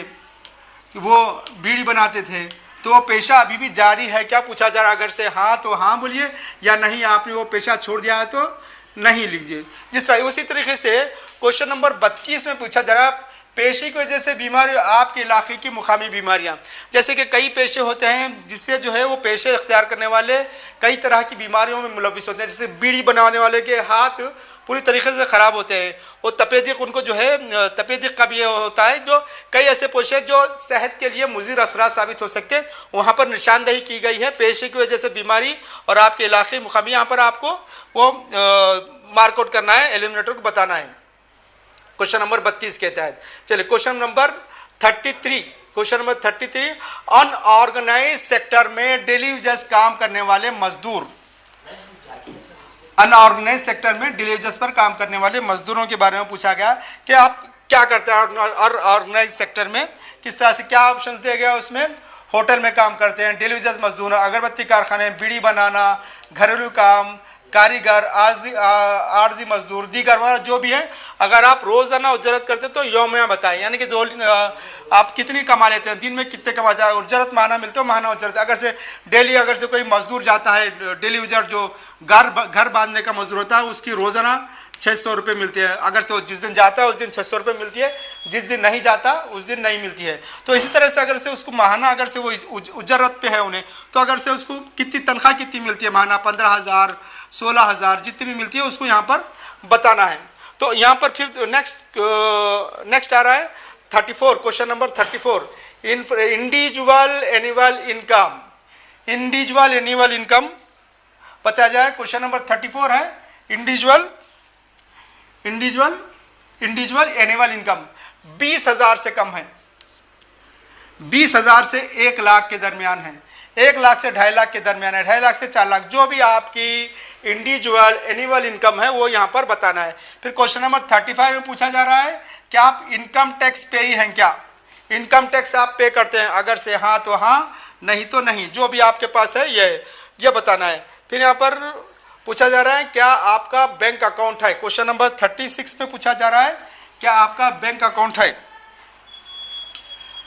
वो बीड़ी बनाते थे, तो वो पेशा अभी भी जारी है क्या पूछा जा रहा है। अगर से हाँ तो हाँ बोलिए, या नहीं आपने वो पेशा छोड़ दिया है तो नहीं लीजिए। जिस तरह उसी तरीके से क्वेश्चन नंबर 32 में पूछा जा रहा है पेशे की वजह से बीमारी, आपके इलाके की मुकामी बीमारियां। जैसे कि कई पेशे होते हैं जिससे जो है वो पेशे इख्तियार करने वाले कई तरह की बीमारियों में मुलविस होते हैं। जैसे बीड़ी बनाने वाले के हाथ पूरी तरीके से ख़राब होते हैं, वो तपेदिक, उनको जो है तपेदिक का भी होता है। जो कई ऐसे पेशे जो सेहत के लिए मुज़िर असरात साबित हो सकते हैं, वहाँ पर निशानदही की गई है पेशे की वजह से बीमारी और आपके इलाके मुकामी। यहाँ पर आपको वो मार्कआउट करना है, एलिमिनेटर को बताना है क्वेश्चन नंबर 32 के तहत। चलिए क्वेश्चन नंबर 33 अनऑर्गेनाइज सेक्टर में डेली वेजेस काम करने वाले मजदूर, अनऑर्गेनाइज सेक्टर में डेली वेजेस पर काम करने वाले मजदूरों के बारे में पूछा गया कि आप क्या करते हैं अनऑर्गेनाइज सेक्टर में, किस तरह से, क्या ऑप्शंस दिए गया उसमें। होटल में काम करते हैं, डेली वेजेस मजदूर, अगरबत्ती कारखाने, बीड़ी बनाना, घरेलू काम, कारीगर, आर्जी मजदूर, दीगर वगैरह जो भी है। अगर आप रोज़ाना उजरत करते तो यौमिया बताएं, यानी कि आप कितनी कमा लेते हैं, दिन में कितने कमा जाए, उजरत माना मिलते हो, माना उजरत। अगर से डेली अगर से कोई मजदूर जाता है, डेली उजर जो घर बांधने का मजदूर होता है, उसकी रोज़ाना 600 रुपये मिलती है। अगर से जिस दिन जाता है उस दिन 600 रुपये मिलती है, जिस दिन नहीं जाता उस दिन नहीं मिलती है। तो इसी तरह से अगर से उसको माहाना, अगर से वो उजरत पे है उन्हें, तो अगर से उसको कितनी तनख्वाह कितनी मिलती है, माहाना 15,000 16,000 जितनी भी मिलती है उसको यहाँ पर बताना है। तो यहाँ पर फिर नेक्स्ट आ रहा है 34, question number 34 individual annual income. Individual annual income बताया जाए। क्वेश्चन नंबर 34 है इंडिविजुअल एनुअल इनकम 20,000 से कम है, 20,000 से 1 लाख के दरमियान है, 1 लाख से 2.5 लाख के दरमियान है, 2.5 लाख से 4 लाख, जो भी आपकी इंडिविजुअल एनुअल इनकम है वो यहाँ पर बताना है। फिर क्वेश्चन नंबर 35 में पूछा जा रहा है कि आप इनकम टैक्स पे ही हैं क्या, इनकम टैक्स आप पे करते हैं, अगर से हाँ तो हाँ, नहीं तो नहीं, जो भी आपके पास है ये बताना है। फिर यहाँ पर पूछा जा रहा है क्या आपका बैंक अकाउंट है। क्वेश्चन नंबर 36 में पूछा जा रहा है क्या आपका बैंक अकाउंट है।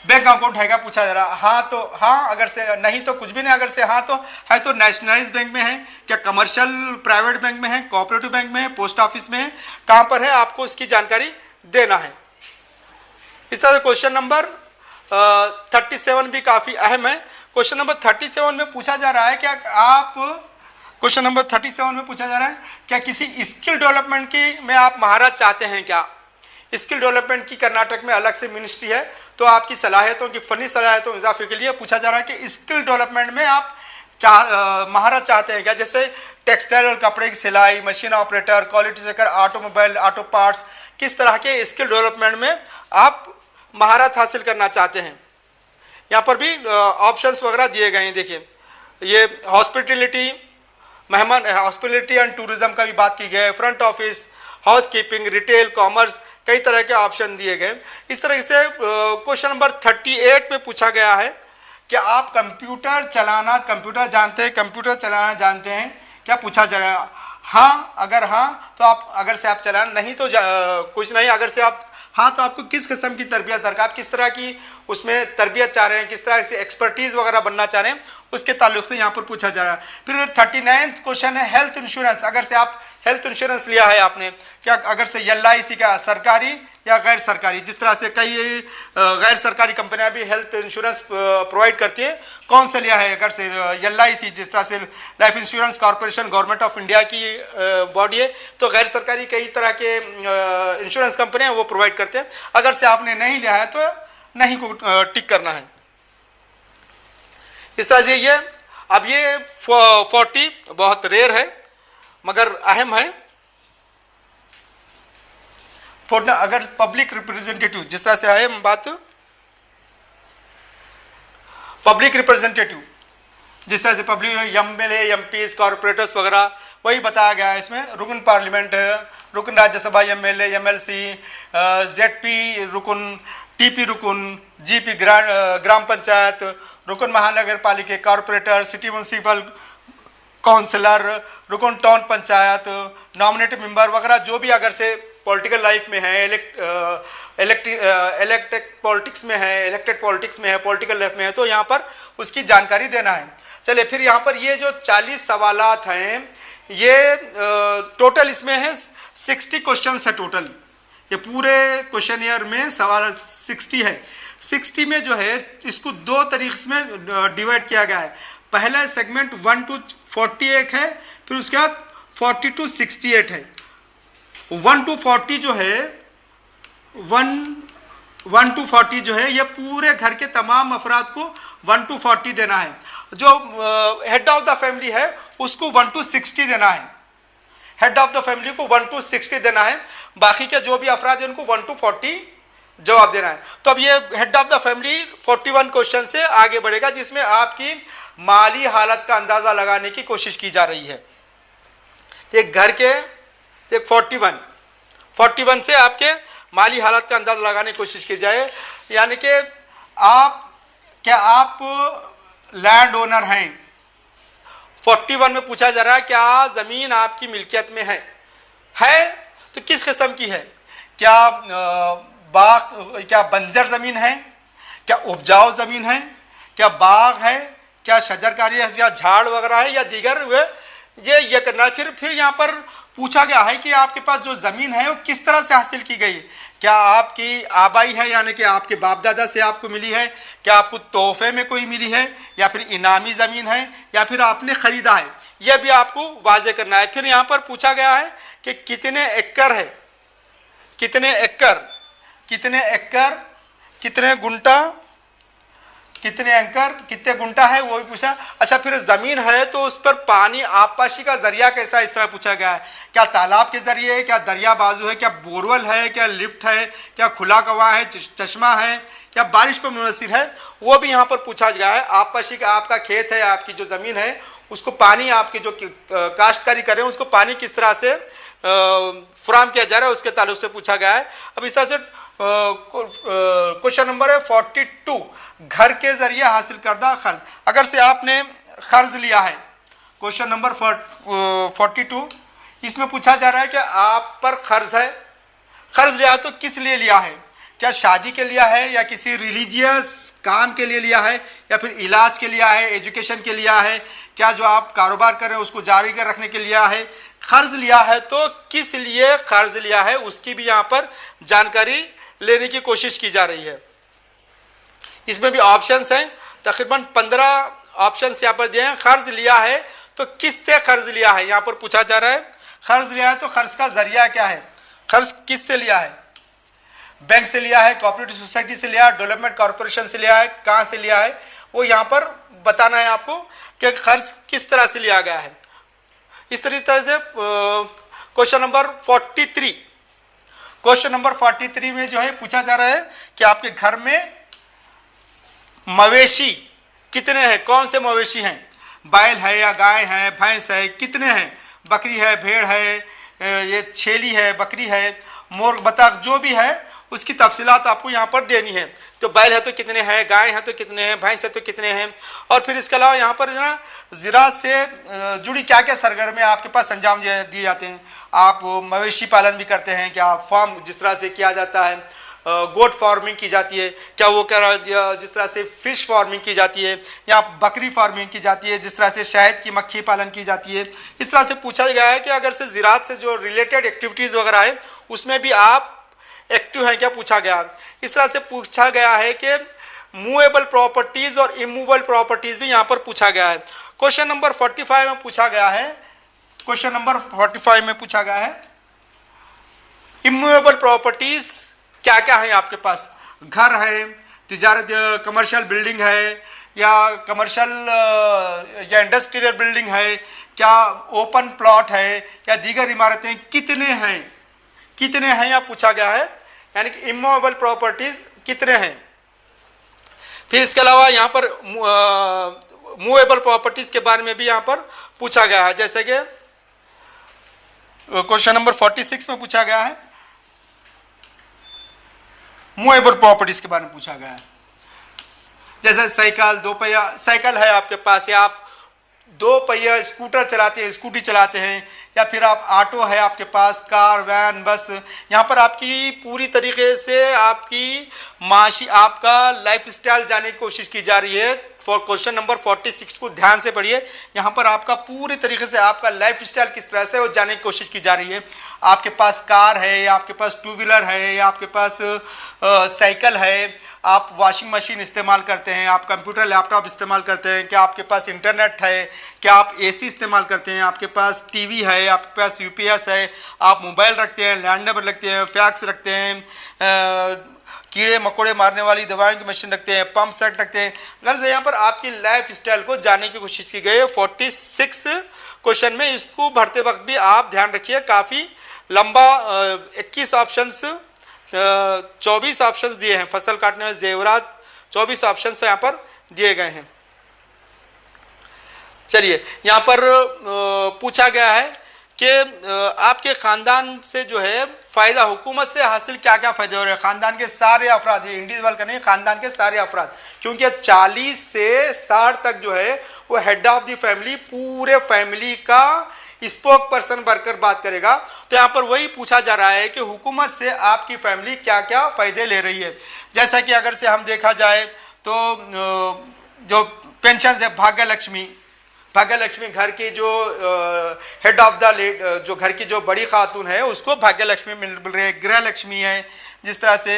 बैंक अकाउंट है क्या पूछा जा रहा। हाँ तो हाँ, अगर से नहीं तो कुछ भी नहीं, अगर से हाँ तो है तो नेशनलाइज बैंक में है क्या, कमर्शियल प्राइवेट बैंक में है, कोऑपरेटिव बैंक में है, पोस्ट ऑफिस में है, कहाँ पर है, आपको इसकी जानकारी देना है। इस तरह से क्वेश्चन नंबर 37 भी काफ़ी अहम है। क्वेश्चन नंबर 37 में पूछा जा रहा है क्या आप, क्वेश्चन नंबर 37 में पूछा जा रहा है क्या किसी स्किल डेवलपमेंट की में आप महारत चाहते हैं क्या। स्किल डेवलपमेंट की कर्नाटक में अलग से मिनिस्ट्री है, तो आपकी सलाहियतों की फनी सलाहियतों इजाफे के लिए पूछा जा रहा है कि स्किल डेवलपमेंट में आप महारत चाहते हैं क्या, जैसे टेक्सटाइल और कपड़े की सिलाई, machine operator, quality checker, automobile, auto parts, किस तरह के स्किल डेवलपमेंट में आप महारत हासिल करना चाहते हैं। यहाँ पर भी ऑप्शंस वगैरह दिए गए हैं। देखिए ये हॉस्पिटलिटी, मेहमान हॉस्पिटलिटी एंड टूरिज्म का भी बात की गई है, front office, house keeping, retail, commerce, कई तरह के ऑप्शन दिए गए। इस तरह से क्वेश्चन नंबर 38 में पूछा गया है कि आप कंप्यूटर जानते हैं, कंप्यूटर चलाना जानते हैं क्या, पूछा जा रहा है। हाँ, अगर हाँ तो आप, अगर से आप चलाना, नहीं तो कुछ नहीं, अगर से आप हाँ तो आपको किस किस्म की तरबियत दरकार, आप किस तरह की उसमें तरबियत चाह रहे हैं, किस तरह से एक्सपर्टीज़ वगैरह बनना चाह रहे हैं, उसके ताल्लुक से यहाँ पर पूछा जा रहा है। फिर 39 क्वेश्चन है हेल्थ इंश्योरेंस। अगर से आप हेल्थ इंश्योरेंस लिया है आपने क्या, अगर से LIC का सरकारी या गैर सरकारी, जिस तरह से कई गैर सरकारी कंपनियां भी हेल्थ इंश्योरेंस प्रोवाइड करती है, कौन सा लिया है। अगर से LIC, जिस तरह से life insurance corporation government of India की बॉडी है, तो गैर सरकारी कई तरह के इंश्योरेंस कंपनियां वो प्रोवाइड करते हैं। अगर से आपने नहीं लिया है तो नहीं को टिक करना है। इस तरह से ये, अब ये 40 बहुत रेयर है मगर अहम है। अगर पब्लिक रिप्रेजेंटेटिव, जिस तरह से है बात पब्लिक रिप्रेजेंटेटिव, जिस तरह से पब्लिक MLA, MPs, कॉर्पोरेटर्स वगैरह, वही बताया गया है इसमें। रुकन पार्लियामेंट, रुकन राज्यसभा, MLA, MLC, ZP रुकन, TP रुकन, GP ग्राम पंचायत, रुकन महानगर पालिका, कॉर्पोरेटर, सिटी म्यूनसिपल काउंसलर, रुकन टाउन पंचायत, नॉमिनेटेड मेंबर वगैरह, जो भी अगर से पॉलिटिकल लाइफ में है, इलेक्टेड पॉलिटिक्स में है, इलेक्टेड पॉलिटिक्स में है, पॉलिटिकल लाइफ में है, तो यहाँ पर उसकी जानकारी देना है। चलिए फिर यहाँ पर ये जो 40 सवालात हैं, ये टोटल इसमें है 60 क्वेश्चन है टोटल। ये पूरे क्वेश्चन ईयर में सवाल 60 है। 60 में जो है इसको दो तरीके में डिवाइड किया गया है। पहला सेगमेंट 1 to 48 है, फिर उसके बाद 40 to 68 है। 1 to 40 जो है 1 to 40 जो है, ये पूरे घर के तमाम अफराद को 1 to 40 देना है। जो हेड ऑफ द फैमिली है उसको 1 to 60 देना है। हेड ऑफ द फैमिली को 1 to 60 देना है, बाकी के जो भी अफराद हैं उनको 1 to 40 जवाब देना है। तो अब ये head of the family 41 question से आगे बढ़ेगा, जिसमें आपकी माली हालत का अंदाज़ा लगाने की कोशिश की जा रही है। एक घर के एक 41 से आपके माली हालत का अंदाज़ा लगाने की कोशिश की जाए, यानी कि आप लैंड ओनर हैं। 41 में पूछा जा रहा है क्या ज़मीन आपकी मिल्कियत में है तो किस किस्म की है, क्या बंजर ज़मीन है, क्या उपजाऊ ज़मीन है, क्या बाग है, क्या शजरकारी है या झाड़ वगैरह है, या दीगर ये करना। फिर यहाँ पर पूछा गया है कि आपके पास जो ज़मीन है वो किस तरह से हासिल की गई, क्या आपकी आबाई है यानी कि आपके बाप दादा से आपको मिली है, क्या आपको तोहफे में कोई मिली है, या फिर इनामी ज़मीन है, या फिर आपने ख़रीदा है, यह भी आपको वाज़े करना है। फिर यहाँ पर पूछा गया है कि कितने एकड़ है, कितने गुंटा है वो भी पूछा। अच्छा, फिर ज़मीन है तो उस पर पानी आबपाशी का ज़रिया कैसा, इस तरह पूछा गया है। क्या तालाब के ज़रिए है, क्या दरिया बाजू है, क्या बोरवेल है, क्या लिफ्ट है, क्या खुला कुआं है, चश्मा है, क्या बारिश पर मुनहसर है, वो भी यहाँ पर पूछा गया है। आबपाशी का आपका खेत है, आपकी जो ज़मीन है उसको पानी, आपके जो काश्तकारी कर रहे हैं उसको पानी किस तरह से फराहम किया जा रहा है, उसके ताल्लुक से पूछा गया है। अब इस तरह से क्वेश्चन नंबर है 42, घर के जरिए हासिल करदा खर्च। अगर से आपने कर्ज लिया है, क्वेश्चन नंबर 42, इसमें पूछा जा रहा है कि आप पर कर्ज है, कर्ज लिया तो किस लिए लिया है, क्या शादी के लिया है या किसी रिलीजियस काम के लिए लिया है या फिर इलाज के लिया है, एजुकेशन के लिया है, क्या जो आप कारोबार कर रहे हैं उसको जारी कर रखने के लिया है, कर्ज लिया है तो किस लिए कर्ज लिया है उसकी भी यहाँ पर जानकारी लेने की कोशिश की जा रही है। इसमें भी ऑप्शंस हैं, तकरीबन 15 ऑप्शंस यहाँ पर दिए हैं। कर्ज लिया है तो किससे कर्ज लिया है यहाँ पर पूछा जा रहा है। कर्ज लिया है तो कर्ज का जरिया क्या है, कर्ज किससे लिया है, बैंक से लिया है, कोऑपरेटिव सोसाइटी से लिया है, डेवलपमेंट कॉर्पोरेशन से लिया है, कहाँ से लिया है, वो यहाँ पर बताना है आपको कि कर्ज किस तरह से लिया गया है। इस तरीके से क्वेश्चन नंबर 43 में जो है पूछा जा रहा है कि आपके घर में मवेशी कितने हैं, कौन से मवेशी हैं, बैल है या गाय है, भैंस है, कितने हैं, बकरी है, भेड़ है, ये छेली है, बकरी है, मोर, बतख, जो भी है उसकी तफसीलात आपको यहाँ पर देनी है। तो बैल है तो कितने हैं, गाय है तो कितने हैं, भैंस है तो कितने हैं, और फिर इसके अलावा यहाँ पर ना ज़राअत से जुड़ी क्या क्या सरगर्मियाँ आपके पास अंजाम दिए जाते हैं। आप मवेशी पालन भी करते हैं क्या, फार्म जिस तरह से किया जाता है, गोट फार्मिंग की जाती है क्या, वो क्या जिस तरह से फिश फार्मिंग की जाती है या बकरी फार्मिंग की जाती है, जिस तरह से शहद की मक्खी पालन की जाती है। इस तरह से पूछा गया है कि अगर से ज़राअत से जो रिलेटेड एक्टिविटीज़ वगैरह है उसमें भी आप एक्टिव हैं क्या, पूछा गया। इस तरह से पूछा गया है कि मूवेबल प्रॉपर्टीज़ और इमूवेबल प्रॉपर्टीज़ भी यहाँ पर पूछा गया है। क्वेश्चन नंबर 45 में पूछा गया है, क्वेश्चन नंबर 45 में पूछा गया है इमूवेबल प्रॉपर्टीज़ क्या क्या है आपके पास, घर है, तिजारत कमर्शियल बिल्डिंग है या कमर्शियल या इंडस्ट्रियल बिल्डिंग है, क्या ओपन प्लॉट है या दीगर इमारतें कितने हैं या पूछा गया है, यानी कि इमूवेबल प्रॉपर्टीज कितने हैं। फिर इसके अलावा यहाँ पर मूवेबल प्रॉपर्टीज के बारे में भी यहाँ पर पूछा गया है, जैसे कि क्वेश्चन नंबर 46 में पूछा गया है मूवेबल प्रॉपर्टीज के बारे में पूछा गया है। जैसे साइकिल, 2 पहिया साइकिल है आपके पास, या आप 2 पहिया स्कूटर चलाते हैं, स्कूटी चलाते हैं, या फिर आप ऑटो है आपके पास, कार, वैन, बस। यहाँ पर आपकी पूरी तरीके से आपकी माशी, आपका लाइफ स्टाइल जानने की कोशिश की जा रही है। फॉर क्वेश्चन नंबर 46 को ध्यान से पढ़िए, यहाँ पर आपका पूरी तरीके से आपका लाइफ स्टाइल किस तरह से वो जानने की कोशिश की जा रही है। आपके पास कार है या आपके पास 2 व्हीलर है या आपके पास साइकिल है, आप वॉशिंग मशीन इस्तेमाल करते हैं, आप कंप्यूटर लैपटॉप इस्तेमाल करते हैं, क्या आपके पास इंटरनेट है, क्या आप एसी इस्तेमाल करते हैं, आपके पास टीवी है, आपके पास यूपीएस है, आप मोबाइल रखते हैं, लैंडलाइन रखते हैं, फैक्स रखते हैं, कीड़े मकोड़े मारने वाली दवाओं की मशीन रखते हैं, पंप सेट रखते हैं। अगर से यहाँ पर आपकी लाइफ स्टाइल को जानने की कोशिश की गई है 46 क्वेश्चन में। इसको भरते वक्त भी आप ध्यान रखिए, काफ़ी लंबा 21 ऑप्शंस 24 ऑप्शंस दिए हैं, फसल काटने में जेवरात 24 ऑप्शंस यहाँ पर दिए गए हैं। चलिए, यहाँ पर पूछा गया है कि आपके ख़ानदान से जो है फ़ायदा, हुकूमत से हासिल क्या क्या फ़ायदे हो रहे हैं। ख़ानदान के सारे अफराद, ये इंडिविजुअल का नहीं, ख़ानदान के सारे अफराद, क्योंकि 40 से 60 तक जो है वो हेड ऑफ द फैमिली, पूरे फैमिली का स्पोक पर्सन बनकर बात करेगा। तो यहाँ पर वही पूछा जा रहा है कि हुकूमत से आपकी फैमिली क्या क्या फ़ायदे ले रही है। जैसा कि अगर से हम देखा जाए तो जो पेंशन है, भाग्य लक्ष्मी घर की जो हेड ऑफ द जो घर की जो बड़ी खातून है उसको भाग्य लक्ष्मी मिल रही है। गृह लक्ष्मी है, जिस तरह से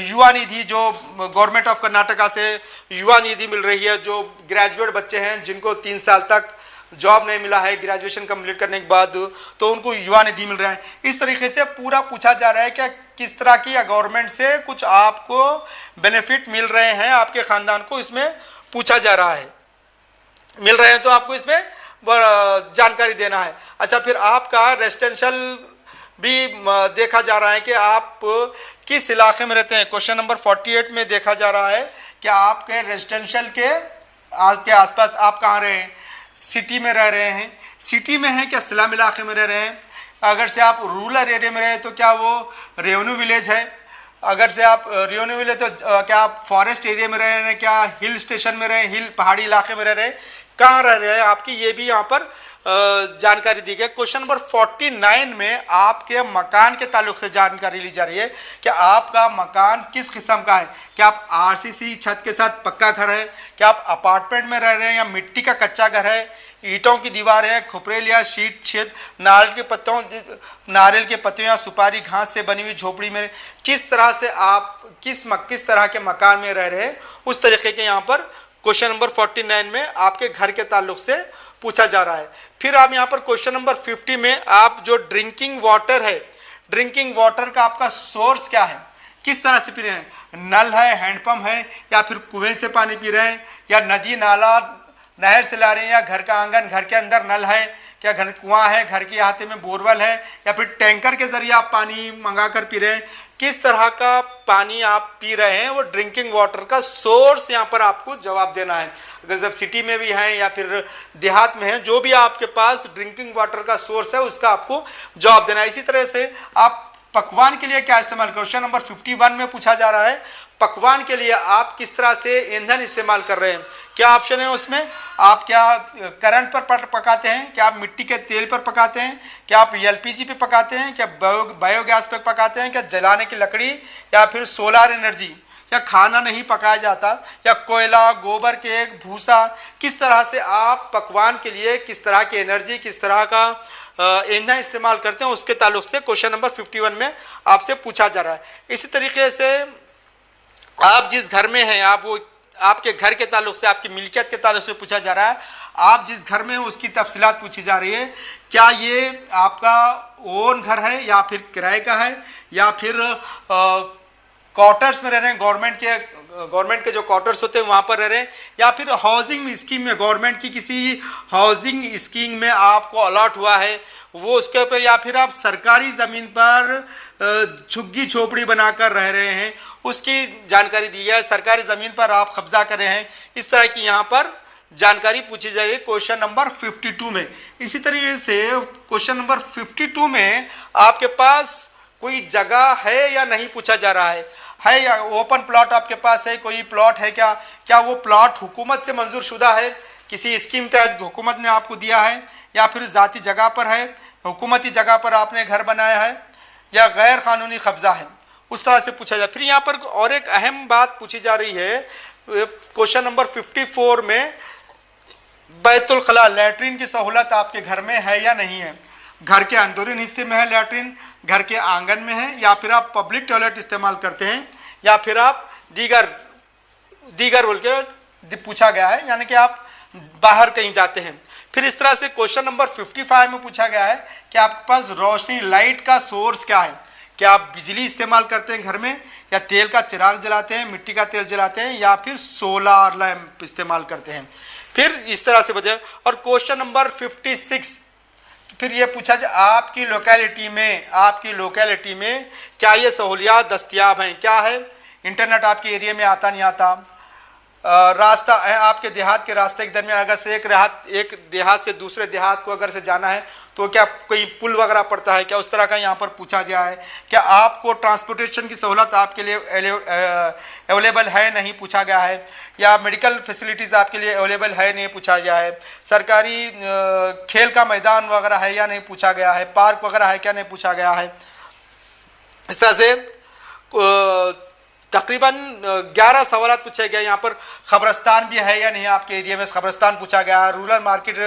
युवा निधि जो गवर्नमेंट ऑफ कर्नाटका से युवा निधि मिल रही है, जो ग्रेजुएट बच्चे हैं जिनको 3 साल तक जॉब नहीं मिला है ग्रेजुएशन कंप्लीट करने के बाद, तो उनको युवा निधि मिल रहा है। इस तरीके से पूरा पूछा जा रहा है कि किस तरह की गवर्नमेंट से कुछ आपको बेनिफिट मिल रहे हैं, आपके ख़ानदान को इसमें पूछा जा रहा है। मिल रहे हैं तो आपको इसमें जानकारी देना है। अच्छा, फिर आपका रेजिडेंशियल भी देखा जा रहा है कि आप किस इलाके में रहते हैं। क्वेश्चन नंबर 48 में देखा जा रहा है कि आपके रेजिडेंशियल के आपके आसपास आप कहाँ रहे हैं, सिटी में रह रहे हैं, सिटी में हैं क्या स्लम इलाके में रह रहे हैं। अगर से आप रूरल एरिया में रहे तो क्या वो रेवेन्यू विलेज है। अगर से आप रियोनेविल है तो क्या आप फॉरेस्ट एरिया में रह रहे हैं, क्या हिल स्टेशन में रहे, हिल पहाड़ी इलाके में रह रहे हैं, कहाँ रह रहे हैं आपकी, ये भी यहाँ पर जानकारी दी गई। क्वेश्चन नंबर 49 में आपके मकान के ताल्लुक से जानकारी ली जा रही है कि आपका मकान किस किस्म का है। क्या आप आरसीसी छत के साथ पक्का घर है, क्या आप अपार्टमेंट में रह रहे हैं या मिट्टी का कच्चा घर है, ईंटों की दीवार है, खुपरेल या शीट छेद, नारियल के पत्तों या सुपारी घास से बनी हुई झोपड़ी में, किस तरह से आप किस तरह के मकान में रह रहे हैं, उस तरीके के यहाँ पर क्वेश्चन नंबर 49 में आपके घर के ताल्लुक से पूछा जा रहा है। फिर आप यहाँ पर क्वेश्चन नंबर 50 में आप जो ड्रिंकिंग वाटर है, ड्रिंकिंग वाटर का आपका सोर्स क्या है, किस तरह से पी रहे हैं, नल है, हैंडपंप है, या फिर कुएं से पानी पी रहे हैं, या नदी नाला नहर से ला रहे हैं, या घर का आंगन, घर के अंदर नल है, क्या घर कुआं है, घर के अहाते में बोरवेल है, या फिर टैंकर के जरिए आप पानी मंगा कर पी रहे हैं, किस तरह का पानी आप पी रहे हैं, वो ड्रिंकिंग वाटर का सोर्स यहाँ पर आपको जवाब देना है। अगर जब सिटी में भी हैं या फिर देहात में हैं, जो भी आपके पास ड्रिंकिंग वाटर का सोर्स है उसका आपको जवाब देना है। इसी तरह से आप पकवान के लिए क्या इस्तेमाल, क्वेश्चन नंबर 51 में पूछा जा रहा है, पकवान के लिए आप किस तरह से ईंधन इस्तेमाल कर रहे हैं। क्या ऑप्शन है उसमें, आप क्या करंट पर पकाते हैं, क्या आप मिट्टी के तेल पर पकाते हैं, क्या आप एलपीजी पे पकाते हैं, क्या बायोगैस पे पकाते हैं, क्या जलाने की लकड़ी, या फिर सोलार एनर्जी, या खाना नहीं पकाया जाता, या कोयला, गोबर के भूसा, किस तरह से आप पकवान के लिए किस तरह की एनर्जी, किस तरह का ईंधन इस्तेमाल करते हैं, उसके ताल्लुक से क्वेश्चन नंबर 51 में आपसे पूछा जा रहा है। इसी तरीके से आप जिस घर में हैं, आप वो आपके घर के ताल्लुक से, आपकी मिल्कियत के ताल्लुक से पूछा जा रहा है, आप जिस घर में हैं उसकी तफसीलात पूछी जा रही है। क्या ये आपका ओन घर है या फिर किराए का है, या फिर क्वार्टर्स में रह रहे हैं, गवर्नमेंट के जो क्वार्टर्स होते हैं वहाँ पर रह रहे हैं, या फिर हाउसिंग स्कीम में, गवर्नमेंट की किसी हाउसिंग स्कीम में आपको अलॉट हुआ है वो उसके ऊपर, या फिर आप सरकारी ज़मीन पर झुग्गी झोपड़ी बनाकर रह रहे हैं, उसकी जानकारी दी है। सरकारी ज़मीन पर आप कब्जा कर रहे हैं, इस तरह की यहाँ पर जानकारी पूछी जा रही है क्वेश्चन नंबर 52 में। इसी तरीके से क्वेश्चन नंबर 52 में आपके पास कोई जगह है या नहीं पूछा जा रहा है या ओपन प्लॉट आपके पास है, कोई प्लॉट है क्या वो प्लॉट हुकूमत से मंजूर शुदा है, किसी स्कीम तहत हुकूमत ने आपको दिया है, या फिर ज़ाती जगह पर है, हुकूमती जगह पर आपने घर बनाया है, या गैर कानूनी कब्जा है, उस तरह से पूछा जाए। फिर यहाँ पर और एक अहम बात पूछी जा रही है क्वेश्चन नंबर 54 में, बैतुल खला, लैट्रिन की सहूलत आपके घर में है या नहीं है, घर के अंदरूनी हिस्से में है लैट्रिन, घर के आंगन में है, या फिर आप पब्लिक टॉयलेट इस्तेमाल करते हैं, या फिर आप दीगर बोल के पूछा गया है, यानी कि आप बाहर कहीं जाते हैं। फिर इस तरह से क्वेश्चन नंबर 55 में पूछा गया है कि आपके पास रोशनी, लाइट का सोर्स क्या है, क्या आप बिजली इस्तेमाल करते हैं घर में, या तेल का चिराग जलाते हैं, मिट्टी का तेल जलाते हैं, या फिर सोलार लैंप इस्तेमाल करते हैं। फिर इस तरह से बचे। और क्वेश्चन नंबर 56 फिर ये पूछा जाए आपकी लोकेलिटी में क्या ये सहूलियात दस्तयाब हैं, क्या है, इंटरनेट आपके एरिया में आता नहीं आता, रास्ता है आपके देहात के रास्ते के दरमियान, अगर से एक देहात से दूसरे देहात को अगर से जाना है तो क्या कोई पुल वगैरह पड़ता है क्या, उस तरह का यहाँ पर पूछा गया है। क्या आपको ट्रांसपोर्टेशन की सहूलत आपके लिए अवेलेबल है, नहीं पूछा गया है, या मेडिकल फैसिलिटीज़ आपके लिए अवेलेबल है, नहीं पूछा गया है, सरकारी खेल का मैदान वगैरह है या नहीं पूछा गया है, पार्क वगैरह है क्या, नहीं पूछा गया है। इस तरह से तकरीबन 11 सवाल पूछे गए। यहाँ पर खबरस्तान भी है या नहीं आपके एरिया में, खबरस्तान पूछा गया है, रूरल मार्केट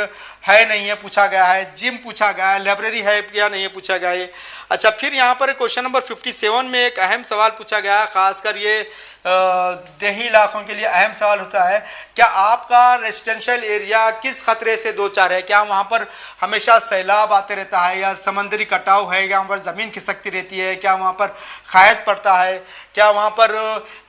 है नहीं है पूछा गया है, जिम पूछा गया है, लाइब्रेरी है या नहीं है पूछा गया है। अच्छा, फिर यहाँ पर क्वेश्चन नंबर 57 में एक अहम सवाल पूछा गया है, खासकर ये देही इलाकों के लिए अहम सवाल होता है, क्या आपका रेजिडेंशियल एरिया किस खतरे से दो चार है, क्या वहाँ पर हमेशा सैलाब आते रहता है, या समंदरी कटाव है, या वहाँ पर ज़मीन खिसकती रहती है, क्या वहाँ पर खायत पड़ता है, क्या वहाँ पर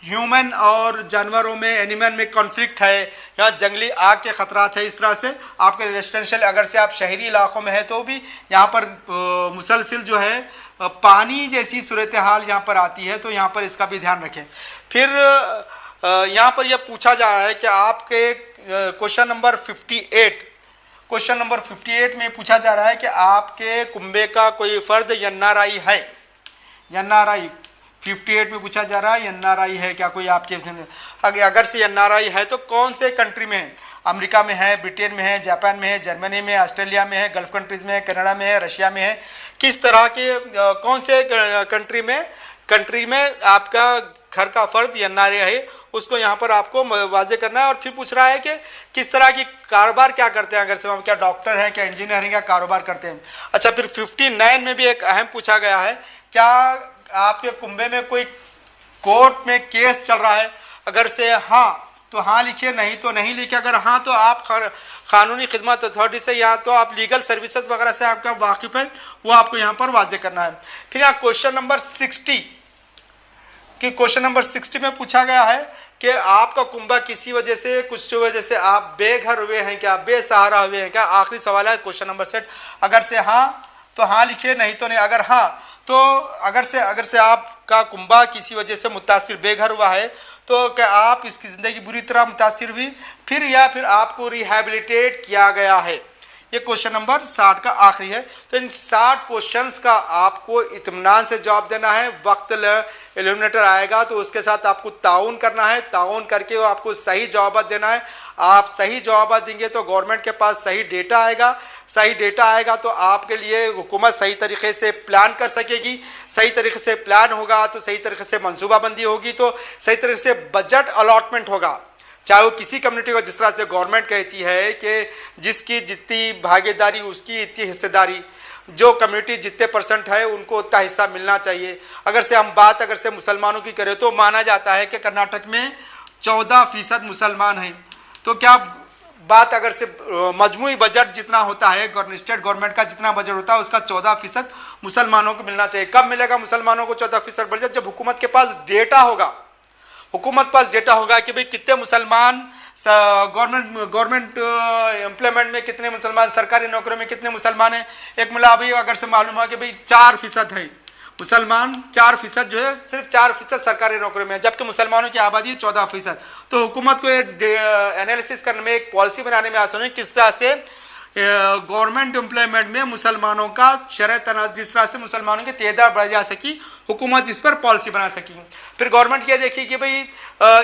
ह्यूमन और जानवरों में, एनिमल में कॉन्फ्लिक्ट है, या जंगली आग के ख़तरात है। इस तरह से आपके रेजिडेंशियल, अगर से आप शहरी इलाकों में है तो भी यहाँ पर मुसलसिल जो है पानी जैसी सूरत हाल यहाँ पर आती है, तो यहाँ पर इसका भी ध्यान रखें। फिर यहाँ पर यह पूछा जा रहा है कि आपके क्वेश्चन नंबर 58 में पूछा जा रहा है कि आपके कुंबे का कोई फ़र्द एनआरआई है, एनआरआई 58 में पूछा जा रहा है NRI है क्या कोई आपके, अगर से NRI है तो कौन से कंट्री में है? अमेरिका में है, ब्रिटेन में है, जापान में है, जर्मनी में है, ऑस्ट्रेलिया में है, गल्फ कंट्रीज़ में है, कनाडा में है, रशिया में है, किस तरह के कौन से कंट्री में आपका घर का फ़र्द NRI है, उसको यहाँ पर आपको वाजे करना है। और फिर पूछ रहा है कि किस तरह की कारोबार क्या करते हैं, अगर से हम क्या डॉक्टर हैं, क्या इंजीनियर हैं, क्या कारोबार करते हैं। अच्छा, फिर 59 में भी एक अहम पूछा गया है, क्या आपके कुंबे में कोई कोर्ट में केस चल रहा है? अगर से हाँ तो हाँ लिखिए, नहीं तो नहीं लिखिए। अगर हाँ तो आप कानूनी खिदमत अथॉरिटी से या तो आप लीगल सर्विसेज वगैरह से आपका वाकिफ़ है, वो आपको यहाँ पर वाजे करना है। फिर यहाँ क्वेश्चन नंबर 60 में पूछा गया है कि आपका कुंबा किसी वजह से, कुछ वजह से आप बेघर हुए हैं क्या, बेसहारा हुए हैं क्या? आखिरी सवाल है क्वेश्चन नंबर 60। अगर से हाँ तो हाँ लिखिए, नहीं तो नहीं। अगर हाँ तो अगर से आपका कुंबा किसी वजह से मुतासिर बेघर हुआ है तो क्या आप इसकी ज़िंदगी बुरी तरह मुतासिर हुई, फिर आपको रिहैबिलिटेट किया गया है। ये क्वेश्चन नंबर 60 का आखिरी है। तो इन 60 क्वेश्चंस का आपको इत्मीनान से जवाब देना है। वक्त एलिमिनेटर आएगा तो उसके साथ आपको ताउन करना है, ताउन करके वो आपको सही जवाब देना है। आप सही जवाब देंगे तो गवर्नमेंट के पास सही डेटा आएगा, सही डेटा आएगा तो आपके लिए हुकूमत सही तरीके से प्लान कर सकेगी, सही तरीके से प्लान होगा तो सही तरीके से मंसूबाबंदी होगी, तो सही तरीके से बजट अलॉटमेंट होगा। चाहे वो किसी कम्युनिटी को, जिस तरह से गवर्नमेंट कहती है कि जिसकी जितनी भागीदारी उसकी इतनी हिस्सेदारी, जो कम्युनिटी जितने % है उनको उतना हिस्सा मिलना चाहिए। अगर से हम बात मुसलमानों की करें तो माना जाता है कि कर्नाटक में 14% मुसलमान हैं। तो क्या बात अगर से मजमूई बजट जितना होता है, स्टेट गवर्नमेंट का जितना बजट होता है उसका 14% मुसलमानों को मिलना चाहिए। कब मिलेगा मुसलमानों को 14% बजट? जब हुकूमत के पास डेटा होगा, हुकूमत पास डेटा होगा कि भाई कितने मुसलमान गवर्नमेंट एम्प्लॉयमेंट में, कितने मुसलमान सरकारी नौकरियों में, कितने मुसलमान हैं। एक मतलब अभी अगर से मालूम है कि भाई 4% है मुसलमान, 4% जो है सिर्फ 4% सरकारी नौकरी में है, जबकि मुसलमानों की आबादी 14%। तो हुकूमत को एनालिसिस करने में, एक पॉलिसी बनाने में आसान है किस तरह से गवर्नमेंट एम्प्लॉयमेंट में मुसलमानों का शरह तनाज़, जिस तरह से मुसलमानों की तादाद बढ़ जा सकी, हुकूमत इस पर पॉलिसी बना सकी। फिर गवर्नमेंट ये देखी कि भाई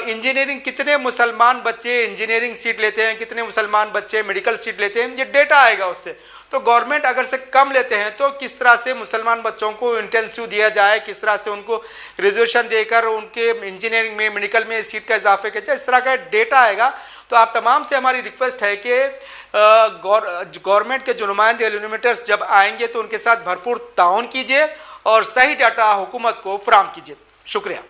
इंजीनियरिंग, कितने मुसलमान बच्चे इंजीनियरिंग सीट लेते हैं, कितने मुसलमान बच्चे मेडिकल सीट लेते हैं, ये डेटा आएगा उससे। तो गवर्नमेंट अगर से कम लेते हैं तो किस तरह से मुसलमान बच्चों को इंटेंसिव दिया जाए, किस तरह से उनको रिजर्वेशन देकर उनके इंजीनियरिंग में, मेडिकल में सीट का इजाफे किया जाए, इस तरह का डेटा आएगा। तो आप तमाम से हमारी रिक्वेस्ट है कि गवर्नमेंट के जो नुमाइंदे एलिमिनेटर्स जब आएंगे तो उनके साथ भरपूर ताउन कीजिए और सही डाटा हुकूमत को फराहम कीजिए। शुक्रिया।